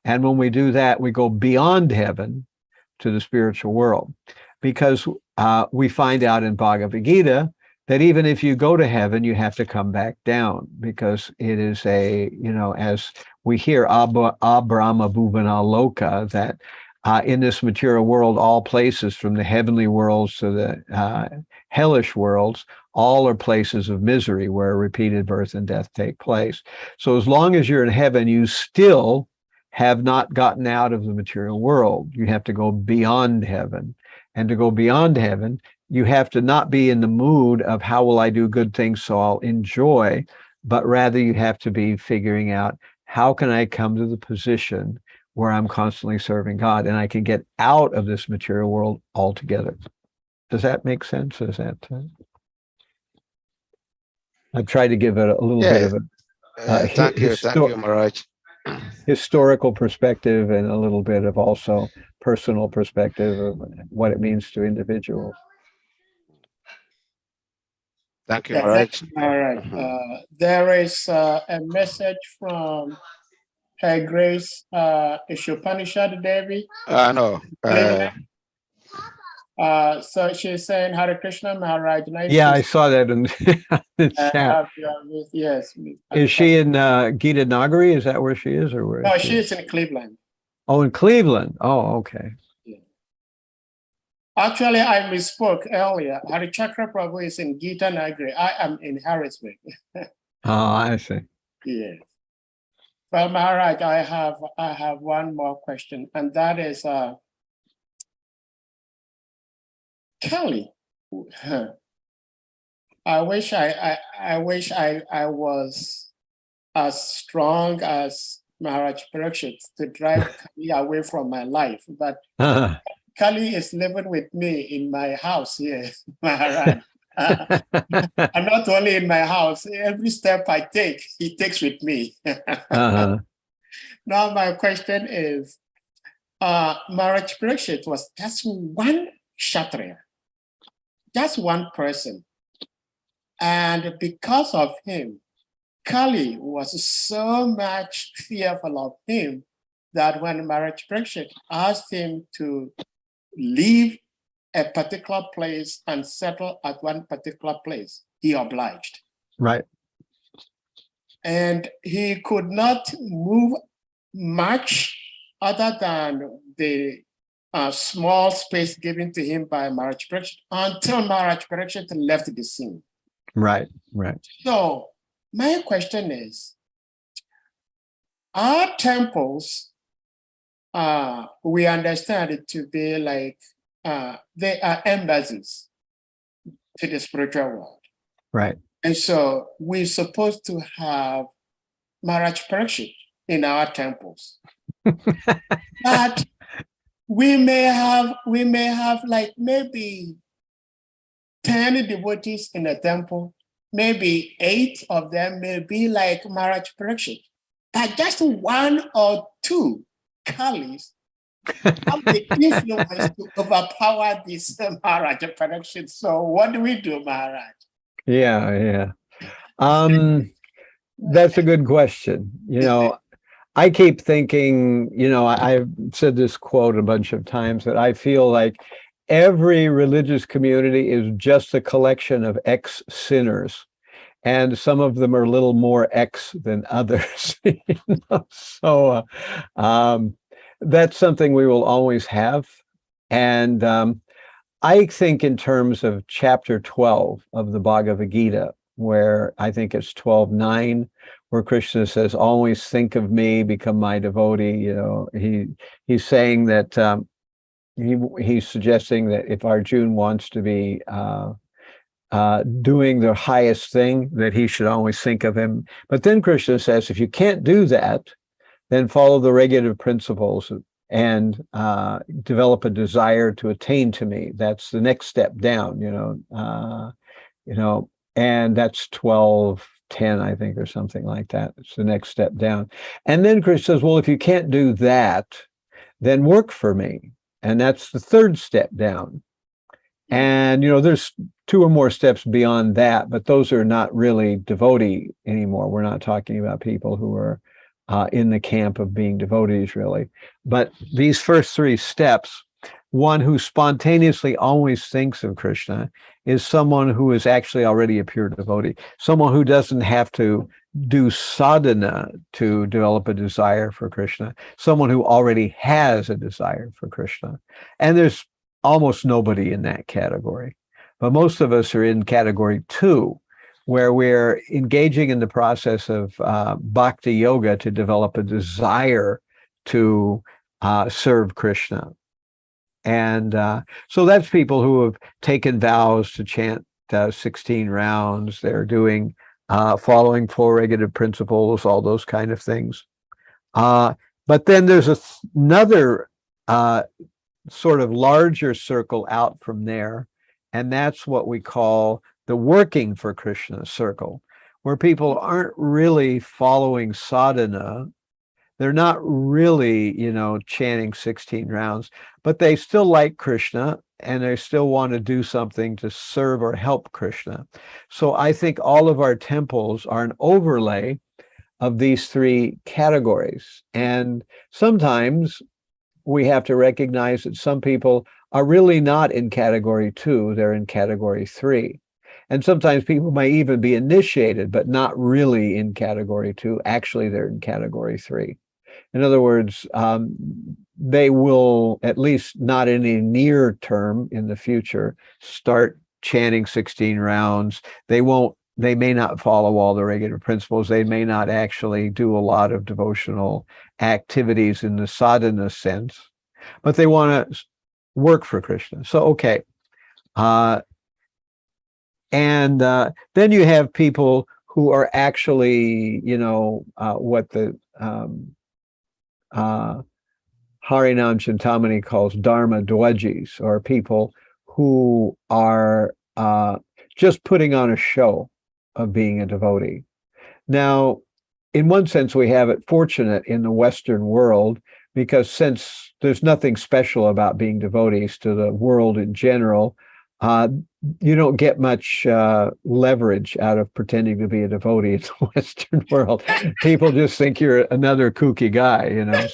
And when we do that, we go beyond heaven to the spiritual world, because we find out in Bhagavad Gita that even if you go to heaven, you have to come back down, because it is as we hear Abrahma Bhuvana Loka, that in this material world, all places from the heavenly worlds to the hellish worlds, all are places of misery where repeated birth and death take place. So as long as you're in heaven, you still have not gotten out of the material world. You have to go beyond heaven. And to go beyond heaven, you have to not be in the mood of how will I do good things so I'll enjoy, but rather you have to be figuring out, how can I come to the position where I'm constantly serving God and I can get out of this material world altogether. Does that make sense? Is that I've tried to give it a little bit of a thank you, Maharaj. Historical perspective and a little bit of also personal perspective of what it means to individuals. Thank you, Maharaj. All right. There is a message from Her Grace Ishopanishad Devi. No. So she's saying, Hare Krishna, Maharaj. Nice. Yeah, I saw that in the chat. Yes. Is she in Gita Nagari? Is that where she is, or where? No, she's in Cleveland. Oh, in Cleveland. Oh, okay. Yeah. Actually, I misspoke earlier. Harichakra Prabhu is in Gita Nagari. I am in Harrisburg. Oh, I see. Yes. Well, Maharaj, I have one more question, and that is Kelly. I wish I was as strong as Maharaj Parikshit to drive Kali away from my life. But Kali is living with me in my house here, Maharaj. And not only in my house, every step I take, he takes with me. Now my question is, Maharaj Parikshit was just one Kshatriya, just one person. And because of him, Kali was so much fearful of him that when Maharaj Parikshit asked him to leave a particular place and settle at one particular place, he obliged. Right. And he could not move much other than the small space given to him by Maharaj Parikshit until Maharaj Parikshit left the scene. Right, right. So my question is, our temples, we understand it to be like, they are embassies to the spiritual world. Right. And so we're supposed to have Maharaj Parikshit in our temples. But we may have like maybe 10 devotees in a temple, maybe 8 of them may be like Maharaj Parikshit, but just 1 or 2 Kalis have the influence to overpower this Maharaj Parikshit. So what do we do, Maharaj? Yeah. That's a good question. You know, I keep thinking, you know, I've said this quote a bunch of times, that I feel like every religious community is just a collection of ex-sinners, and some of them are a little more ex than others. You know? So that's something we will always have. And I think in terms of chapter 12 of the Bhagavad Gita, where I think it's 12:9, where Krishna says, always think of me, become my devotee. You know, he's saying that he's suggesting that if Arjuna wants to be doing the highest thing, that he should always think of him. But then Krishna says, if you can't do that, then follow the regulative principles and develop a desire to attain to me. That's the next step down, and that's 12:10, I think, or something like that. It's the next step down. And then Krishna says, well, if you can't do that, then work for me. And that's the 3rd step down. And, you know, there's 2 or more steps beyond that, but those are not really devotee anymore. We're not talking about people who are in the camp of being devotees, really. But these first 3 steps, one who spontaneously always thinks of Krishna is someone who is actually already a pure devotee, someone who doesn't have to do sadhana to develop a desire for Krishna, someone who already has a desire for Krishna. And there's almost nobody in that category. But most of us are in category 2, where we're engaging in the process of bhakti yoga to develop a desire to serve Krishna. And so that's people who have taken vows to chant 16 rounds. They're doing following 4 regulative principles, all those kind of things. But then there's another sort of larger circle out from there, and that's what we call the working for Krishna circle, where people aren't really following sadhana. They're not really, chanting 16 rounds, but they still like Krishna and they still want to do something to serve or help Krishna. So I think all of our temples are an overlay of these 3 categories. And sometimes we have to recognize that some people are really not in category 2, they're in category 3. And sometimes people may even be initiated, but not really in category 2. Actually, they're in category 3. In other words, they will, at least not in a near term in the future, start chanting 16 rounds. They may not follow all the regular principles. They may not actually do a lot of devotional activities in the sadhana sense, but they want to work for Krishna. So, okay. And then you have people who are actually, what the Harinam Chintamani calls Dharma Dwajis, or people who are just putting on a show of being a devotee. Now, in one sense, we have it fortunate in the Western world, because since there's nothing special about being devotees to the world in general, you don't get much leverage out of pretending to be a devotee in the Western world. People just think you're another kooky guy, you know.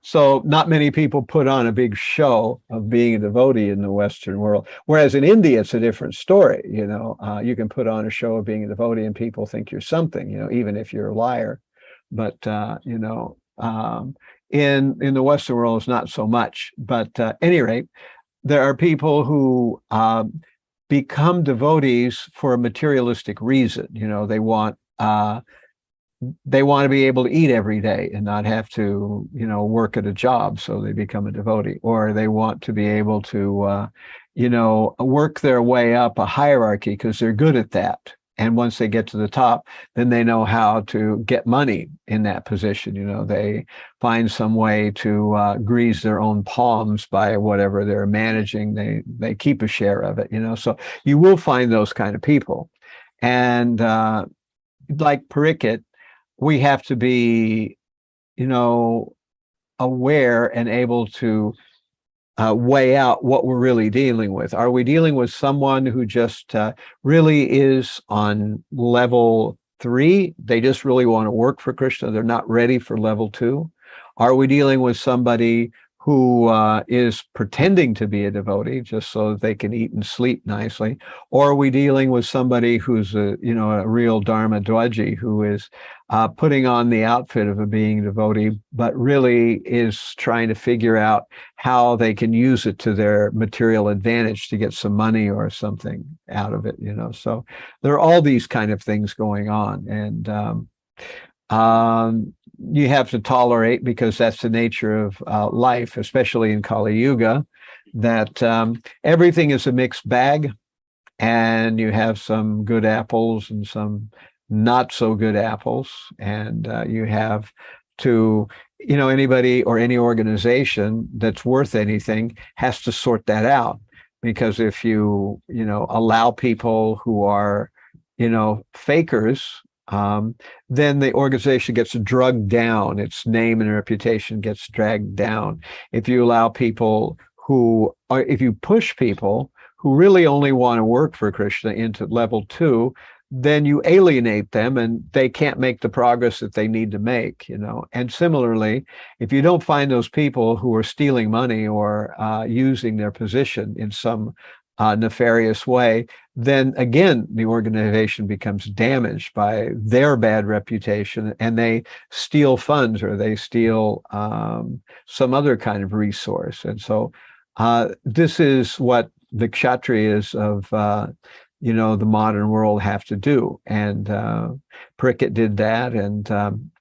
So not many people put on a big show of being a devotee in the Western world. Whereas in India, it's a different story. You know, you can put on a show of being a devotee and people think you're something, you know, even if you're a liar. But, you know, in the Western world, it's not so much. But at any rate, there are people who become devotees for a materialistic reason. You know, they want to be able to eat every day and not have to, you know, work at a job. So they become a devotee, or they want to be able to, you know, work their way up a hierarchy because they're good at that. And once they get to the top, then they know how to get money in that position. You know, they find some way to grease their own palms by whatever they're managing. They keep a share of it, you know. So you will find those kind of people. And like Parikit, we have to be, you know, aware and able to weigh out what we're really dealing with. Are we dealing with someone who just really is on level 3? They just really want to work for Krishna. They're not ready for level 2. Are we dealing with somebody who is pretending to be a devotee just so that they can eat and sleep nicely? Or are we dealing with somebody who's a, you know, a real Dharma Dwaji, who is putting on the outfit of a being a devotee, but really is trying to figure out how they can use it to their material advantage to get some money or something out of it, you know? So there are all these kind of things going on. And you have to tolerate, because that's the nature of life, especially in Kali Yuga, that everything is a mixed bag, and you have some good apples and some not so good apples, and you have to, you know, anybody or any organization that's worth anything has to sort that out. Because if you know, allow people who are, you know, fakers, then the organization gets drugged down. Its name and reputation gets dragged down. If you allow people who are, if you push people who really only want to work for Krishna into level 2, then you alienate them and they can't make the progress that they need to make, you know. And similarly, if you don't find those people who are stealing money or using their position in some nefarious way, then again, the organization becomes damaged by their bad reputation, and they steal funds, or they steal some other kind of resource. And so this is what the Kshatriyas of you know, the modern world have to do. And Parikit did that. And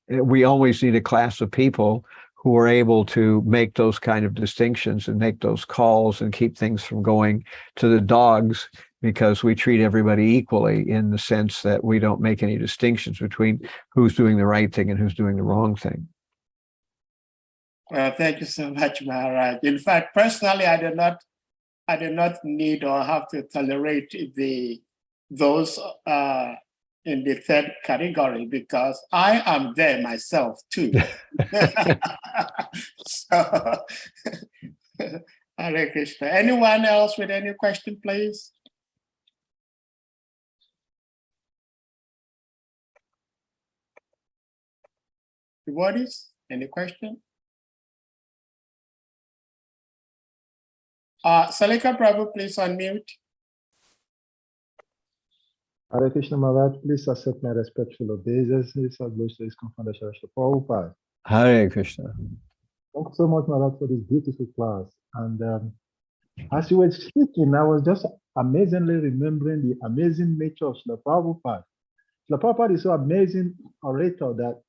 we always need a class of people who are able to make those kind of distinctions and make those calls and keep things from going to the dogs, because we treat everybody equally, in the sense that we don't make any distinctions between who's doing the right thing and who's doing the wrong thing. Well, thank you so much, Maharaj. In fact, personally, I did not need or have to tolerate those in the third category, because I am there myself too. So, Hare Krishna. Anyone else with any question, please? Devotees, any question? Salika Prabhu, please unmute. Hare Krishna Maharaj, please accept my respectful obeisances and bless his confounder Shastra Prabhupada. Hare Krishna. Thank you so much, Maharaj, for this beautiful class. And as you were speaking, I was just amazingly remembering the amazing nature of Srila Prabhupada. Srila Prabhupada is so amazing orator that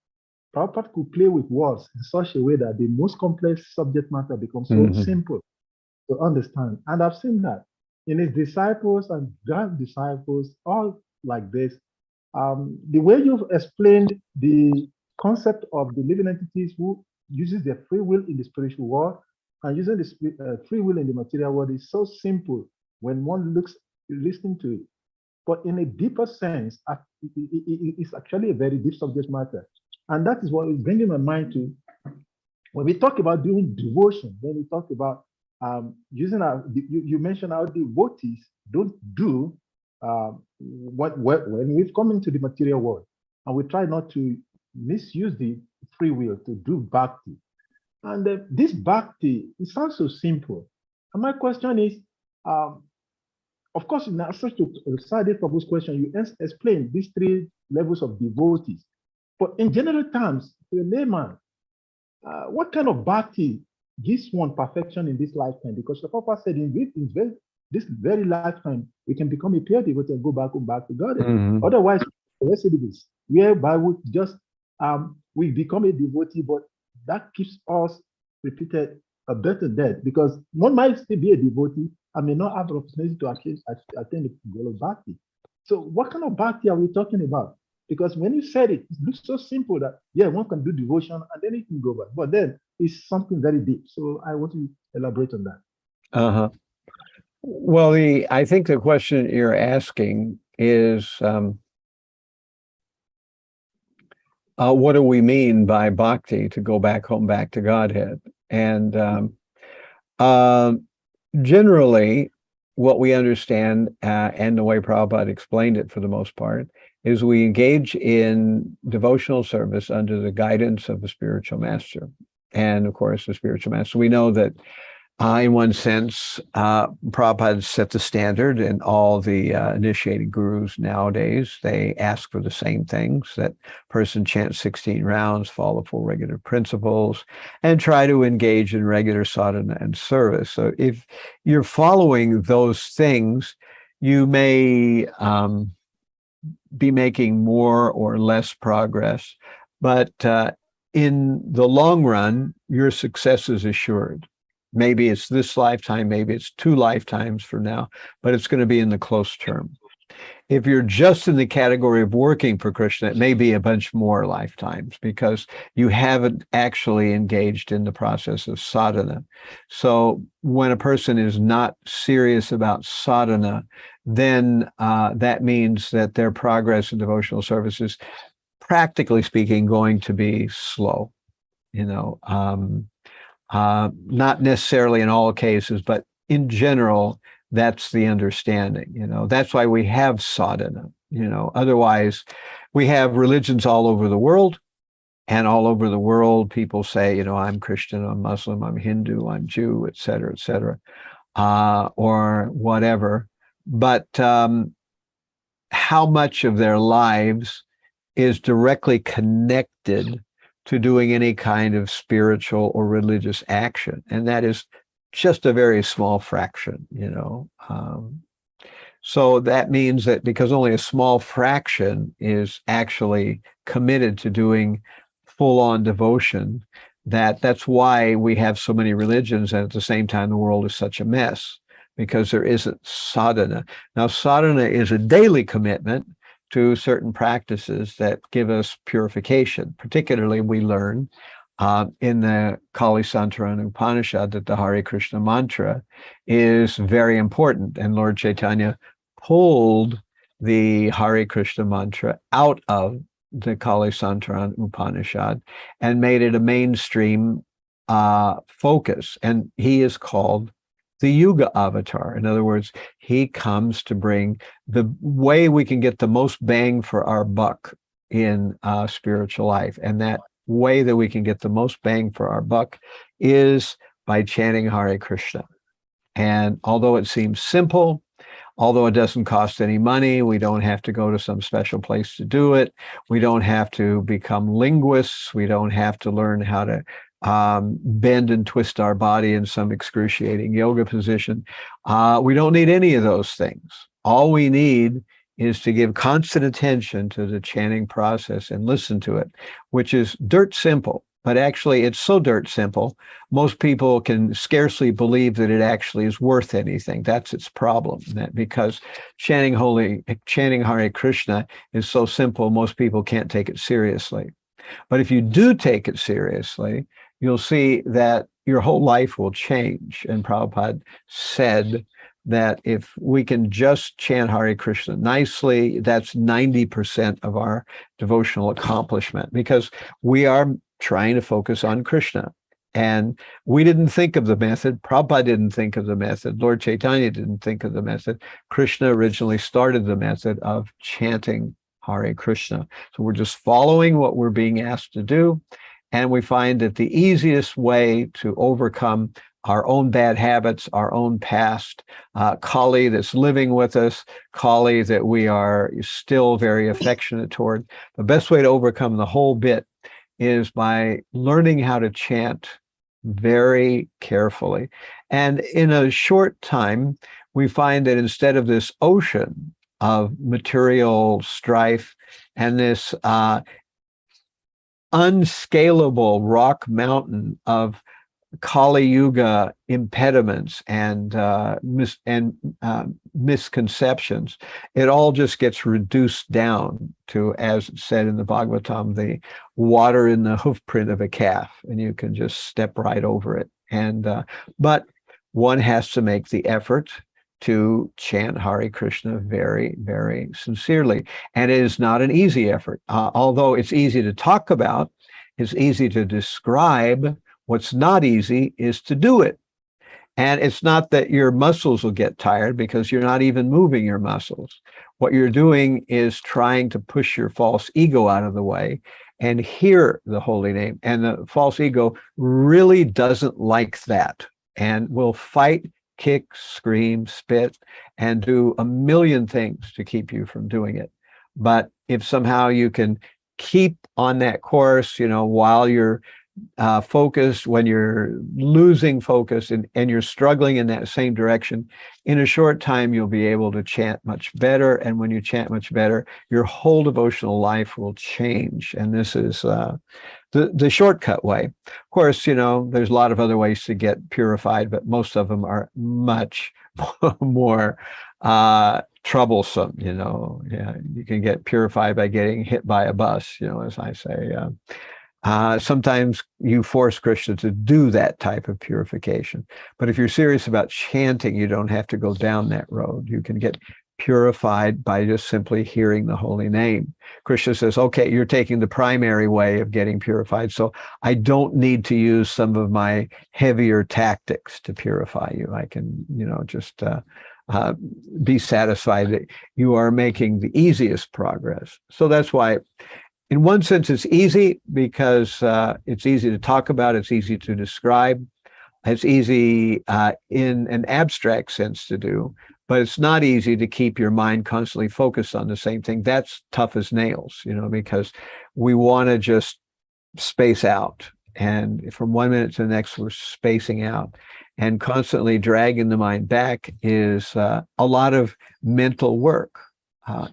Prabhupada could play with words in such a way that the most complex subject matter becomes so simple to understand. And I've seen that in his disciples and grand disciples, all like this. The way you've explained the concept of the living entities who uses their free will in the spiritual world, and using the free will in the material world is so simple when one listening to it. But in a deeper sense, it's actually a very deep subject matter. And that is what is bringing my mind to, when we talk about doing devotion, when we talk about using you mentioned how devotees don't do when we've come into the material world, and we try not to misuse the free will to do bhakti. And this bhakti, it sounds so simple. And my question is, of course, in answer to Sadhu Prabhu's question, you explained these three levels of devotees. But in general terms, to a layman, what kind of bhakti gives one perfection in this lifetime? Because the Prabhupada said in this very lifetime, we can become a pure devotee and go back to God. Mm-hmm. Otherwise, recidivists, whereby we just we become a devotee, but that keeps us repeated a better death, because one might still be a devotee and may not have the opportunity to attend the goal of bhakti. So what kind of bhakti are we talking about? Because when you said it, it looks so simple that, yeah, one can do devotion and then it can go back. But then it's something very deep. So I want to elaborate on that. Uh-huh. Well, I think the question you're asking is, what do we mean by bhakti, to go back home, back to Godhead? And generally, what we understand, and the way Prabhupada explained it for the most part, is we engage in devotional service under the guidance of the spiritual master. And of course, the spiritual master, we know that in one sense, Prabhupada set the standard, and all the initiated gurus nowadays, they ask for the same things, that person chant 16 rounds, follow 4 regular principles, and try to engage in regular sadhana and service. So if you're following those things, you may be making more or less progress, but in the long run, your success is assured. Maybe it's this lifetime, maybe it's 2 lifetimes from now, but it's going to be in the close term. If you're just in the category of working for Krishna, it may be a bunch more lifetimes, because you haven't actually engaged in the process of sadhana. So when a person is not serious about sadhana, then that means that their progress in devotional service is, practically speaking, going to be slow. Not necessarily in all cases, but in general, that's the understanding. That's why we have sadhana. Otherwise, we have religions all over the world, and all over the world, people say, I'm Christian, I'm Muslim, I'm Hindu, I'm Jew, et cetera, or whatever. But how much of their lives is directly connected to doing any kind of spiritual or religious action? And that is just a very small fraction, so that means that because only a small fraction is actually committed to doing full-on devotion, that's why we have so many religions, and at the same time the world is such a mess, because there isn't sadhana. Now, sadhana is a daily commitment to certain practices that give us purification. Particularly, we learn in the Kali Santarana Upanishad that the Hare Krishna mantra is very important. And Lord Chaitanya pulled the Hare Krishna mantra out of the Kali Santarana Upanishad and made it a mainstream focus. And he is called the Yuga avatar. In other words, he comes to bring the way we can get the most bang for our buck in spiritual life. And that way that we can get the most bang for our buck is by chanting Hare Krishna. And although it seems simple, although it doesn't cost any money, we don't have to go to some special place to do it. We don't have to become linguists. We don't have to learn how to bend and twist our body in some excruciating yoga position. We don't need any of those things. All we need is to give constant attention to the chanting process and listen to it, which is dirt simple. But actually, it's so dirt simple, most people can scarcely believe that it actually is worth anything. That's its problem, because chanting Hare Krishna is so simple, most people can't take it seriously. But if you do take it seriously, you'll see that your whole life will change. And Prabhupada said that if we can just chant Hare Krishna nicely, that's 90% of our devotional accomplishment, because we are trying to focus on Krishna. And we didn't think of the method. Prabhupada didn't think of the method. Lord Chaitanya didn't think of the method. Krishna originally started the method of chanting Hare Krishna. So we're just following what we're being asked to do. And we find that the easiest way to overcome our own bad habits, our own past, Kali that's living with us, Kali that we are still very affectionate toward, the best way to overcome the whole bit is by learning how to chant very carefully. And in a short time, we find that instead of this ocean of material strife and this unscalable rock mountain of Kali Yuga impediments and misconceptions, it all just gets reduced down to, as said in the Bhagavatam, the water in the hoof print of a calf, and you can just step right over it. And but one has to make the effort to chant Hare Krishna very, very sincerely. And it is not an easy effort. Although it's easy to talk about, it's easy to describe. What's not easy is to do it. And it's not that your muscles will get tired, because you're not even moving your muscles. What you're doing is trying to push your false ego out of the way and hear the holy name. And the false ego really doesn't like that and will fight, kick, scream, spit, and do a million things to keep you from doing it. But if somehow you can keep on that course, while you're focused, when you're losing focus and you're struggling in that same direction, in a short time, you'll be able to chant much better. And when you chant much better, your whole devotional life will change. And this is the shortcut way. Of course, there's a lot of other ways to get purified, but most of them are much more troublesome. Yeah, you can get purified by getting hit by a bus, as I say. Sometimes you force Krishna to do that type of purification. But if you're serious about chanting, you don't have to go down that road. You can get purified by just simply hearing the holy name. Krishna says, okay, you're taking the primary way of getting purified, so I don't need to use some of my heavier tactics to purify you. I can, just be satisfied that you are making the easiest progress. So that's why, in one sense, it's easy, because it's easy to talk about, it's easy to describe, it's easy in an abstract sense to do, but it's not easy to keep your mind constantly focused on the same thing. That's tough as nails, because we want to just space out. And from one minute to the next, we're spacing out. And constantly dragging the mind back is a lot of mental work.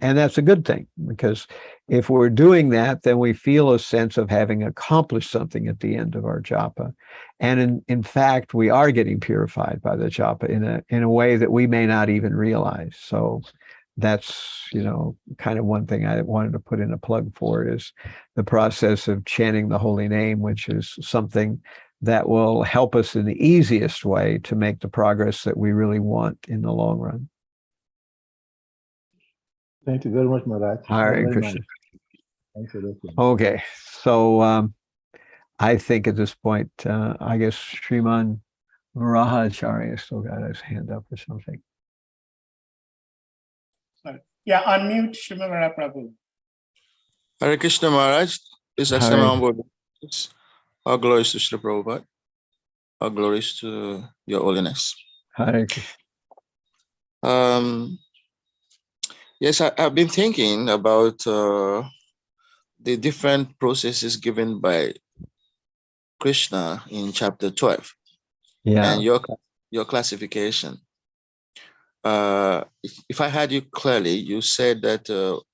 And that's a good thing, because if we're doing that, then we feel a sense of having accomplished something at the end of our japa. And in fact, we are getting purified by the japa in a way that we may not even realize. So that's, kind of one thing I wanted to put in a plug for, is the process of chanting the holy name, which is something that will help us in the easiest way to make the progress that we really want in the long run. Thank you very much, Maharaj. Hare Krishna. Thanks for listening. Okay, so I think at this point, I guess Sriman Rahacharya still got his hand up or something. Sorry. Yeah, unmute Srimad Prabhu. Hare Krishna Maharaj, is Assalamu alaikum. All glories to Sri Prabhupada. All glories to your holiness. Hare Krishna. Yes, I've been thinking about the different processes given by Krishna in chapter 12. Yeah. And your classification. If I heard you clearly, you said that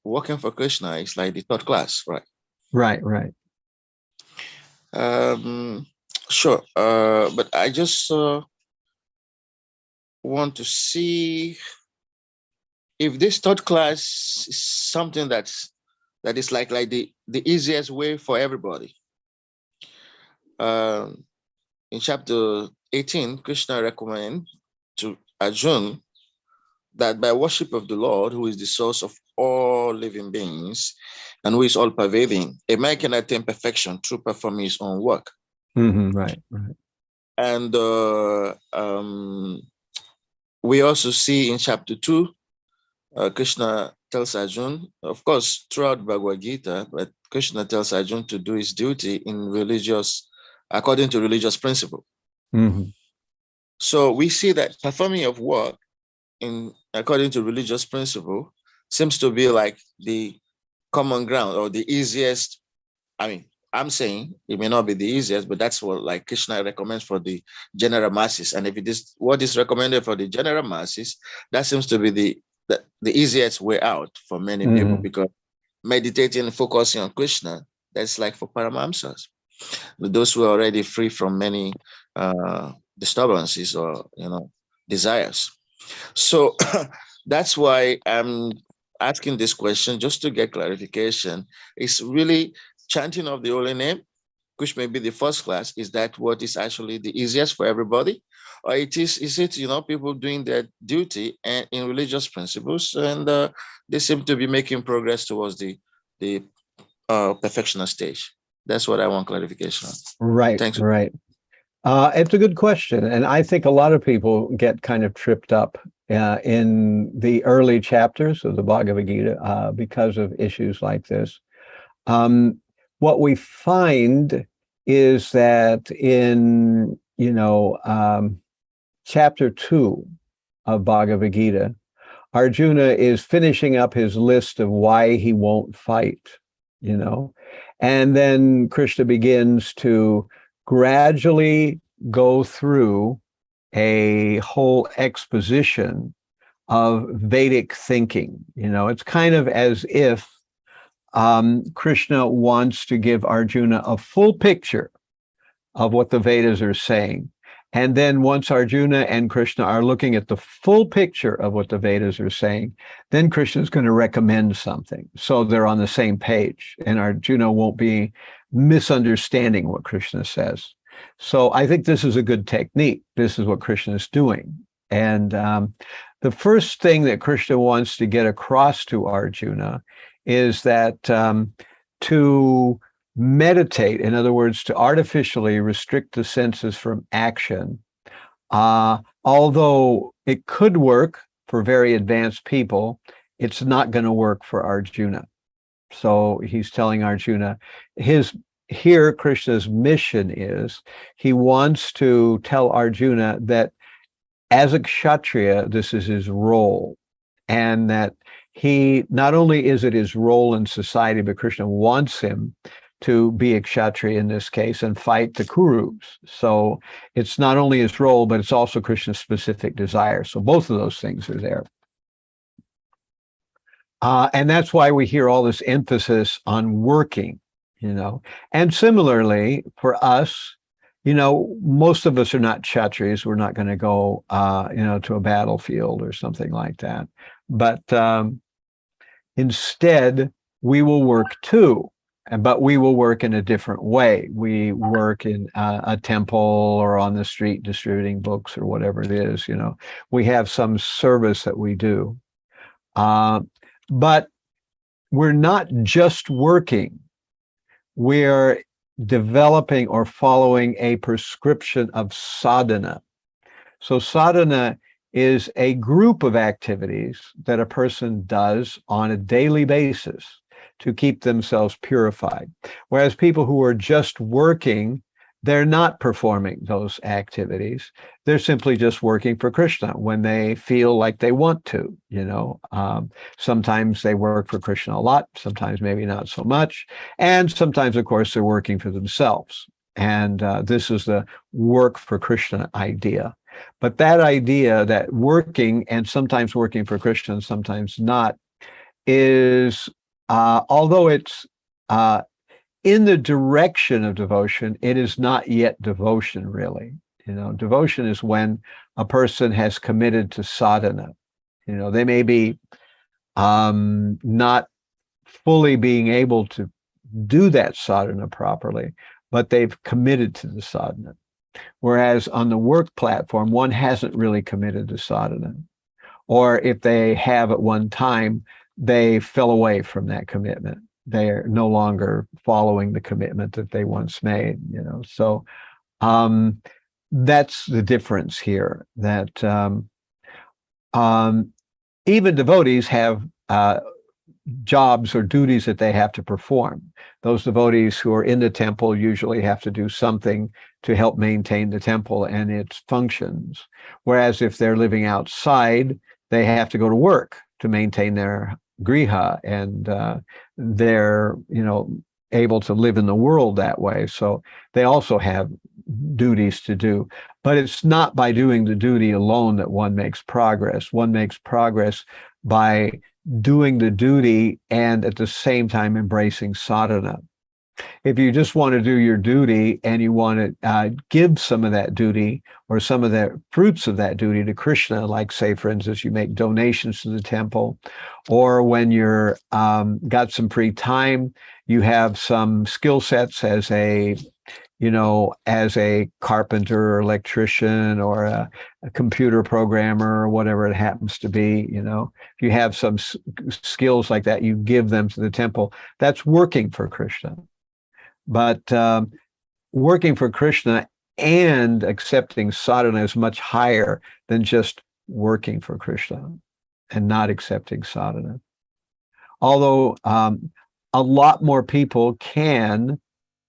working for Krishna is like the third class, right? Right. Sure. But I just want to see if this third class is something that is like the easiest way for everybody. in chapter 18, Krishna recommends to Arjuna that by worship of the Lord, who is the source of all living beings and who is all pervading, a man can attain perfection through performing his own work. Right. And we also see in chapter 2, Krishna tells Arjuna, of course, throughout Bhagavad Gita, but Krishna tells Arjuna to do his duty in according to religious principle. So we see that performing of work according to religious principle seems to be like the common ground or the easiest. I mean, I'm saying it may not be the easiest, but that's what like Krishna recommends for the general masses. And if it is what is recommended for the general masses, that seems to be the easiest way out for many people, because meditating and focusing on Krishna, that's like for Paramahamsas, those who are already free from many disturbances or desires. So that's why I'm asking this question, just to get clarification. It's really chanting of the holy name, which may be the first class. Is that what is actually the easiest for everybody? Or is it, people doing their duty and in religious principles, and they seem to be making progress towards the perfectional stage? That's what I want clarification on. Right. Thanks. Right. It's a good question. And I think a lot of people get kind of tripped up in the early chapters of the Bhagavad Gita because of issues like this. What we find is that in, chapter 2 of Bhagavad Gita, Arjuna is finishing up his list of why he won't fight, and then Krishna begins to gradually go through a whole exposition of Vedic thinking. It's kind of as if Krishna wants to give Arjuna a full picture of what the Vedas are saying. And then once Arjuna and Krishna are looking at the full picture of what the Vedas are saying, then Krishna is going to recommend something. So they're on the same page, and Arjuna won't be misunderstanding what Krishna says. So I think this is a good technique. This is what Krishna is doing. And the first thing that Krishna wants to get across to Arjuna is that to meditate, in other words, to artificially restrict the senses from action, although it could work for very advanced people, it's not going to work for Arjuna. So he's telling Arjuna, here Krishna's mission is, he wants to tell Arjuna that as a Kshatriya, this is his role, and that he, not only is it his role in society, but Krishna wants him to be a Kshatriya in this case and fight the Kurus. So it's not only his role, but it's also Krishna's specific desire. So both of those things are there. And that's why we hear all this emphasis on working, And similarly, for us, most of us are not Kshatriyas. We're not going to go, to a battlefield or something like that. But instead, we will work too. But we will work in a different way. We work in a temple or on the street distributing books or whatever it is, We have some service that we do. But we're not just working. We're developing or following a prescription of sadhana. So sadhana is a group of activities that a person does on a daily basis to keep themselves purified. Whereas people who are just working, they're not performing those activities. They're simply just working for Krishna when they feel like they want to, Sometimes they work for Krishna a lot, sometimes maybe not so much. And sometimes, of course, they're working for themselves. And this is the work for Krishna idea. But that idea that working, and sometimes working for Krishna and sometimes not, is although it's in the direction of devotion, it is not yet devotion, really. Devotion is when a person has committed to sadhana. They may be not fully being able to do that sadhana properly, but they've committed to the sadhana. Whereas on the work platform, one hasn't really committed to sadhana. Or if they have at one time, they fell away from that commitment. They are no longer following the commitment that they once made, you know. So that's the difference here, that even devotees have jobs or duties that they have to perform. Those devotees who are in the temple usually have to do something to help maintain the temple and its functions. Whereas if they're living outside, they have to go to work to maintain their griha, and they're, you know, able to live in the world that way. So they also have duties to do. But it's not by doing the duty alone that one makes progress. One makes progress by doing the duty and at the same time embracing sadhana. If you just want to do your duty and you want to give some of that duty or some of the fruits of that duty to Krishna, like, say, for instance, you make donations to the temple, or when you're got some free time, you have some skill sets as a, you know, as a carpenter or electrician or a computer programmer or whatever it happens to be, you know, if you have some skills like that, you give them to the temple. That's working for Krishna. But working for Krishna and accepting sadhana is much higher than just working for Krishna and not accepting sadhana. Although a lot more people can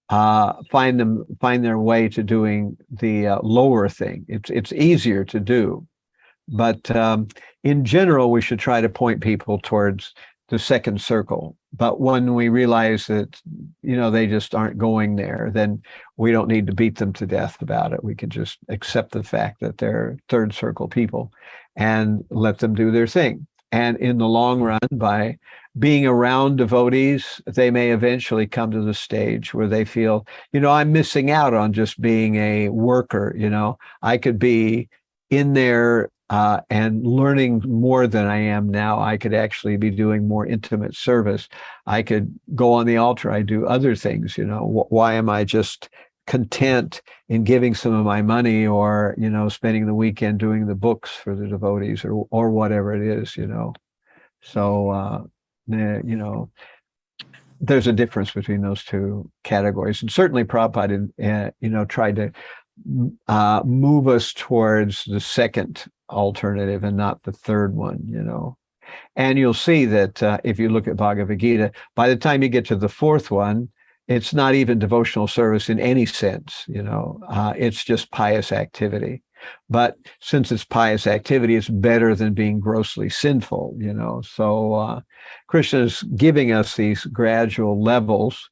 find their way to doing the lower thing. It's easier to do, but in general, we should try to point people towards the second circle. But when we realize that, you know, they just aren't going there, then we don't need to beat them to death about it. We can just accept the fact that they're third circle people and let them do their thing. And in the long run, by being around devotees, they may eventually come to the stage where they feel, you know, I'm missing out on just being a worker. You know, I could be in there and learning more than I am now. I could actually be doing more intimate service. I could go on the altar. I do other things, you know. Why am I just content in giving some of my money, or, you know, spending the weekend doing the books for the devotees, or whatever it is, you know. So, you know, there's a difference between those two categories. And certainly Prabhupada, you know, tried to move us towards the second alternative and not the third one, you know. And you'll see that if you look at Bhagavad Gita, by the time you get to the fourth one, it's not even devotional service in any sense, you know. It's just pious activity. But since it's pious activity, it's better than being grossly sinful, you know. So Krishna is giving us these gradual levels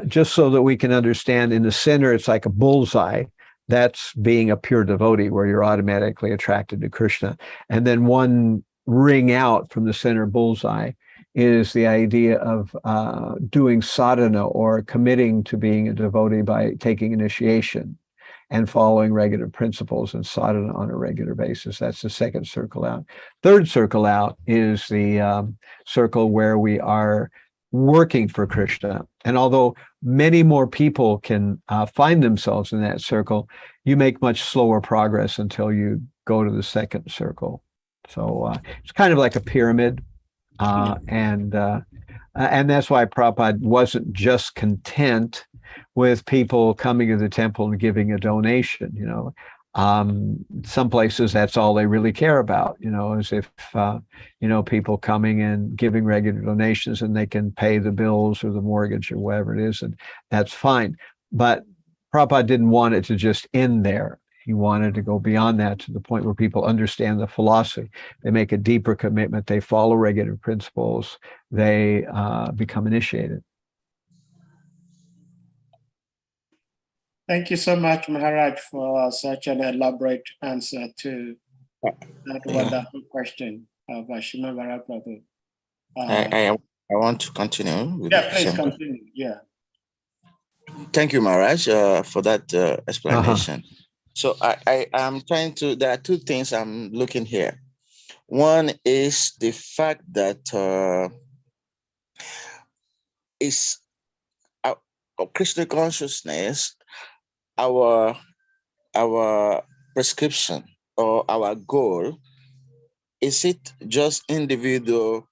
just so that we can understand. In the center, it's like a bullseye. That's being a pure devotee, where you're automatically attracted to Krishna. And then one ring out from the center bullseye is the idea of doing sadhana, or committing to being a devotee by taking initiation and following regular principles and sadhana on a regular basis. That's the second circle out. Third circle out is the circle where we are working for Krishna. And although many more people can find themselves in that circle, you make much slower progress until you go to the second circle. So it's kind of like a pyramid. And that's why Prabhupada wasn't just content with people coming to the temple and giving a donation, you know. Some places that's all they really care about, you know, as if, you know, people coming and giving regular donations and they can pay the bills or the mortgage or whatever it is, and that's fine. But Prabhupada didn't want it to just end there. He wanted to go beyond that, to the point where people understand the philosophy. They make a deeper commitment. They follow regular principles. They become initiated. Thank you so much, Maharaj, for such an elaborate answer to that wonderful question of Shrimad Prabhu. I want to continue. With please continue. Yeah. Thank you, Maharaj, for that explanation. So I am trying to, there are two things I'm looking here. One is the fact that Krishna consciousness, our prescription or our goal, is it just individual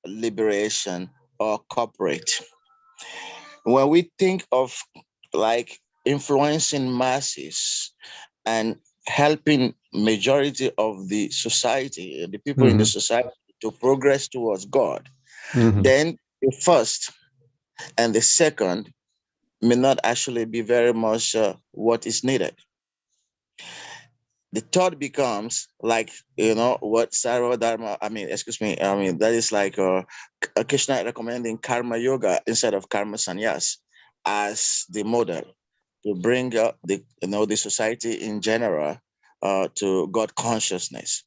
liberation or corporate? When we think of like influencing masses and helping majority of the society, the people in the society, to progress towards God, then the first and the second may not actually be very much what is needed. The third becomes like, what Sarva Dharma, that is like Krishna recommending karma yoga instead of karma sannyas as the model to bring the society in general to God consciousness.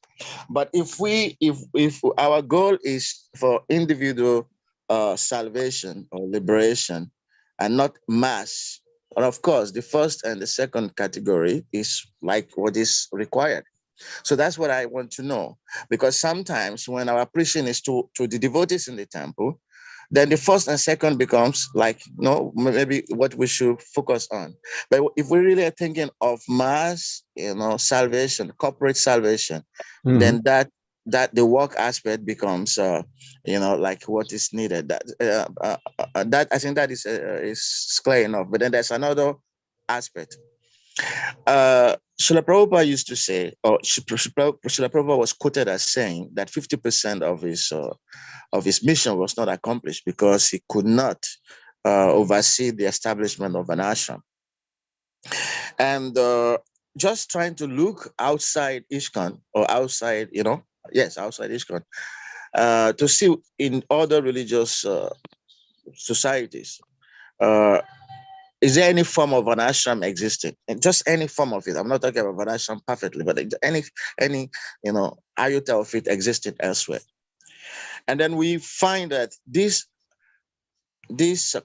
But if our goal is for individual salvation or liberation and not mass, and of course, the first and the second category is like what is required. So that's what I want to know, because sometimes when our preaching is to the devotees in the temple, then the first and second becomes like, maybe what we should focus on. But if we really are thinking of mass, salvation, corporate salvation, then that the work aspect becomes, like what is needed. That I think that is clear enough. But then there's another aspect. Srila Prabhupada used to say, or Srila Prabhupada was quoted as saying that 50% of his mission was not accomplished because he could not oversee the establishment of an ashram. And just trying to look outside ISKCON or outside, outside ISKCON, to see in other religious societies, is there any form of an ashram existing? And just any form of it. I'm not talking about an ashram perfectly, but any iota of it existing elsewhere. And then we find that this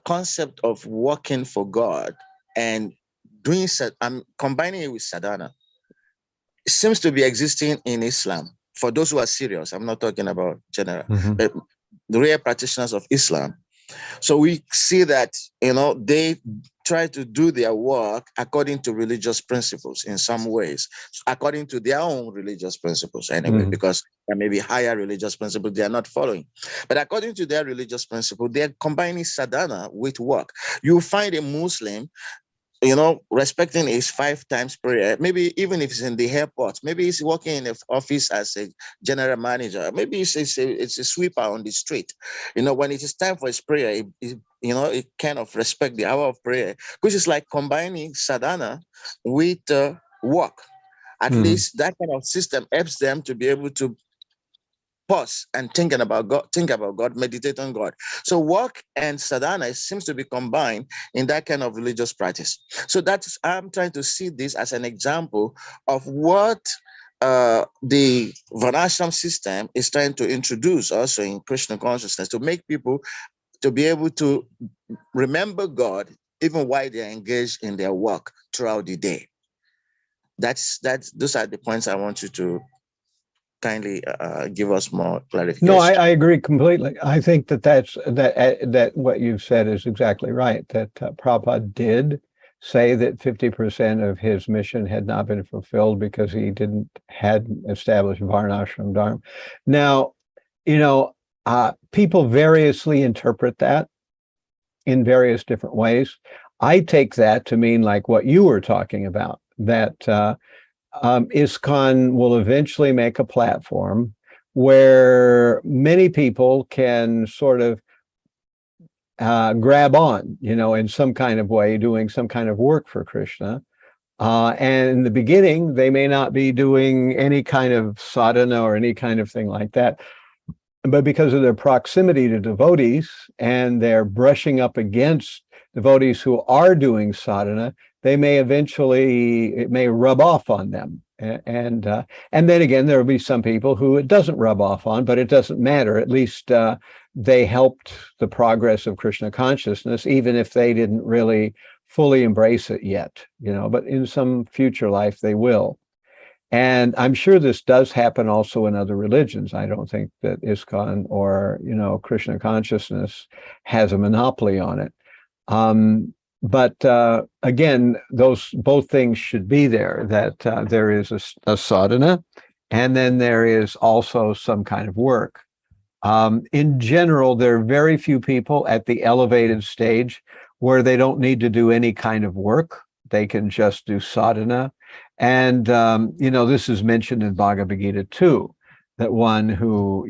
concept of working for God and doing, I'm combining it with sadhana, it seems to be existing in Islam. For those who are serious, I'm not talking about general, but the real practitioners of Islam. So we see that, they try to do their work according to religious principles in some ways, according to their own religious principles anyway, because there may be higher religious principles they are not following. But according to their religious principle, they're combining sadhana with work. You find a Muslim, respecting his 5 times prayer, maybe even if it's in the airport, maybe he's working in the office as a general manager, maybe it's a sweeper on the street. When it is time for his prayer, it kind of respect the hour of prayer, which is like combining sadhana with work. At least that kind of system helps them to be able to pause and think about God, meditate on God. So work and sadhana seems to be combined in that kind of religious practice. So I'm trying to see this as an example of what the Varnashram system is trying to introduce also in Krishna consciousness, to make people to be able to remember God even while they're engaged in their work throughout the day. Those are the points I want you to kindly give us more clarification. No, I agree completely. I think that what you've said is exactly right, that Prabhupada did say that 50% of his mission had not been fulfilled because he hadn't established Varnashram Dharma. Now, people variously interpret that in various different ways. I take that to mean like what you were talking about, that ISKCON will eventually make a platform where many people can sort of grab on, in some kind of way, doing some kind of work for Krishna. And in the beginning, they may not be doing any kind of sadhana or any kind of thing like that. But because of their proximity to devotees and their brushing up against devotees who are doing sadhana, it may rub off on them. And then again, there will be some people who it doesn't rub off on, but it doesn't matter. At least they helped the progress of Krishna consciousness, even if they didn't really fully embrace it yet, but in some future life they will. And I'm sure this does happen also in other religions. I don't think that ISKCON or, Krishna consciousness has a monopoly on it. again, both things should be there, that there is a sadhana, and then there is also some kind of work. In general, there are very few people at the elevated stage where they don't need to do any kind of work. They can just do sadhana. And, this is mentioned in Bhagavad Gita too, that one who,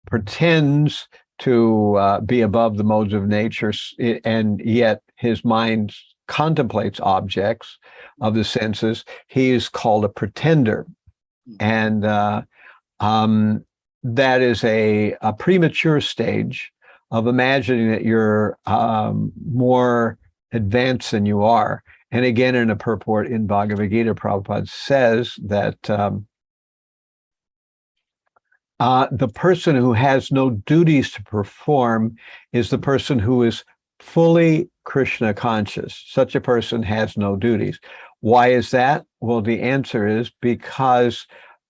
pretends to be above the modes of nature, and yet his mind contemplates objects of the senses, he is called a pretender. And that is a premature stage of imagining that you're more advanced than you are. And again, in a purport in Bhagavad Gita, Prabhupada says that the person who has no duties to perform is the person who is fully Krishna conscious. Such a person has no duties. Why is that? Well, the answer is because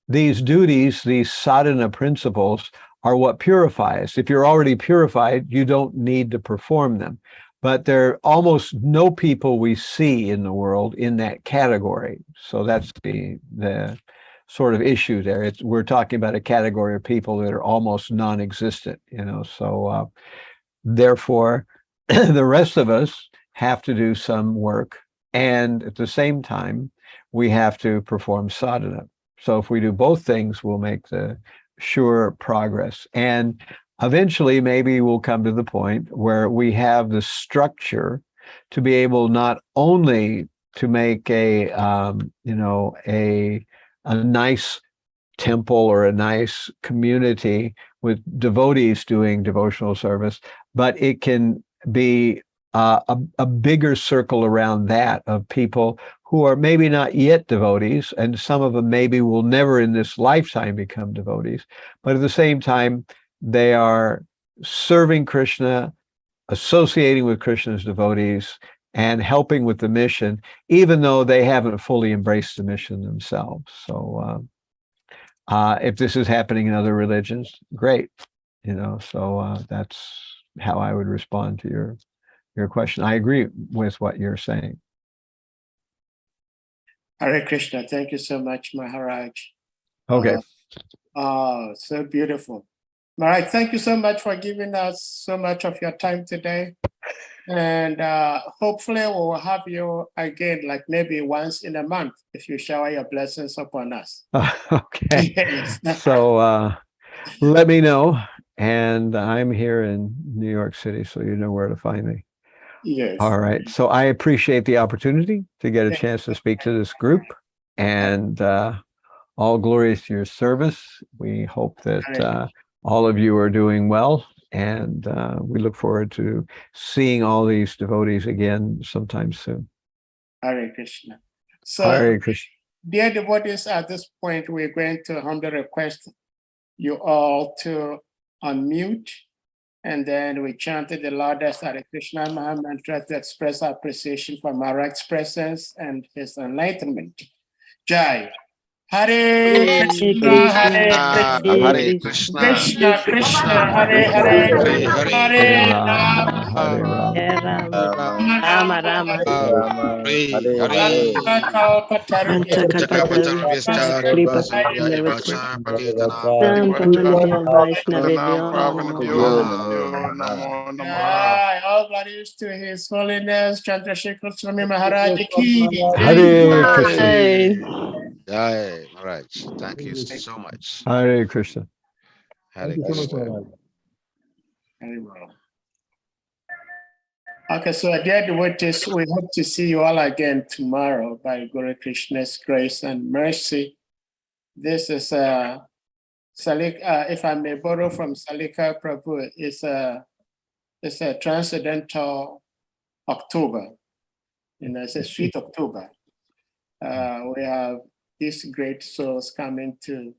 these duties, these sadhana principles, are what purifies. If you're already purified, you don't need to perform them. But there are almost no people we see in the world in that category. So that's the sort of issue there. We're talking about a category of people that are almost non-existent, so therefore the rest of us have to do some work, and at the same time we have to perform sadhana. So if we do both things, we'll make the sure progress, and eventually maybe we'll come to the point where we have the structure to be able not only to make a nice temple or a nice community with devotees doing devotional service, but it can be a bigger circle around that of people who are maybe not yet devotees, and some of them maybe will never in this lifetime become devotees, but at the same time, they are serving Krishna, associating with Krishna's devotees, and helping with the mission, even though they haven't fully embraced the mission themselves. So if this is happening in other religions, great. So that's how I would respond to your question. I agree with what you're saying. Hare Krishna. Thank you so much, Maharaj. Okay. So beautiful. Maharaj, thank you so much for giving us so much of your time today. And hopefully we'll have you again, like maybe once in a month, if you shower your blessings upon us. Okay. Yes. So let me know. And I'm here in New York City, so you know where to find me. Yes. All right. So I appreciate the opportunity to get a chance to speak to this group, and all glories to your service. We hope that all of you are doing well, and we look forward to seeing all these devotees again sometime soon. Hare Krishna. So, Hare Krishna. Dear devotees, at this point, we're going to humbly request you all to unmute, and then we chanted the loudest Hare Krishna Maha Mantra to express our appreciation for Maharaj's presence and his enlightenment. Jai. Hare Krishna, Hare Krishna, Krishna Krishna, Hare Hare, Hare Rama, Rama Rama, all glories to His Holiness Chandrasekhar Swami Maharaj ki. Hare Krishna. Jai Maharaj. Thank you so much. Hare Krishna. Hare Krishna. Okay, so dear devotees, we hope to see you all again tomorrow by Guru Krishna's grace and mercy. This is if I may borrow from Salika Prabhu, it's a transcendental October. It's a sweet October. We have these great souls coming to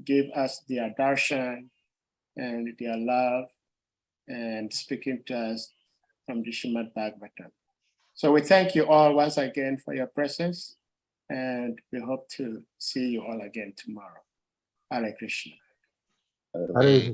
give us their darshan and their love and speaking to us from the SRIMAD BHAGAVATAM. So we thank you all once again for your presence, and we hope to see you all again tomorrow. Hare Krishna. Hare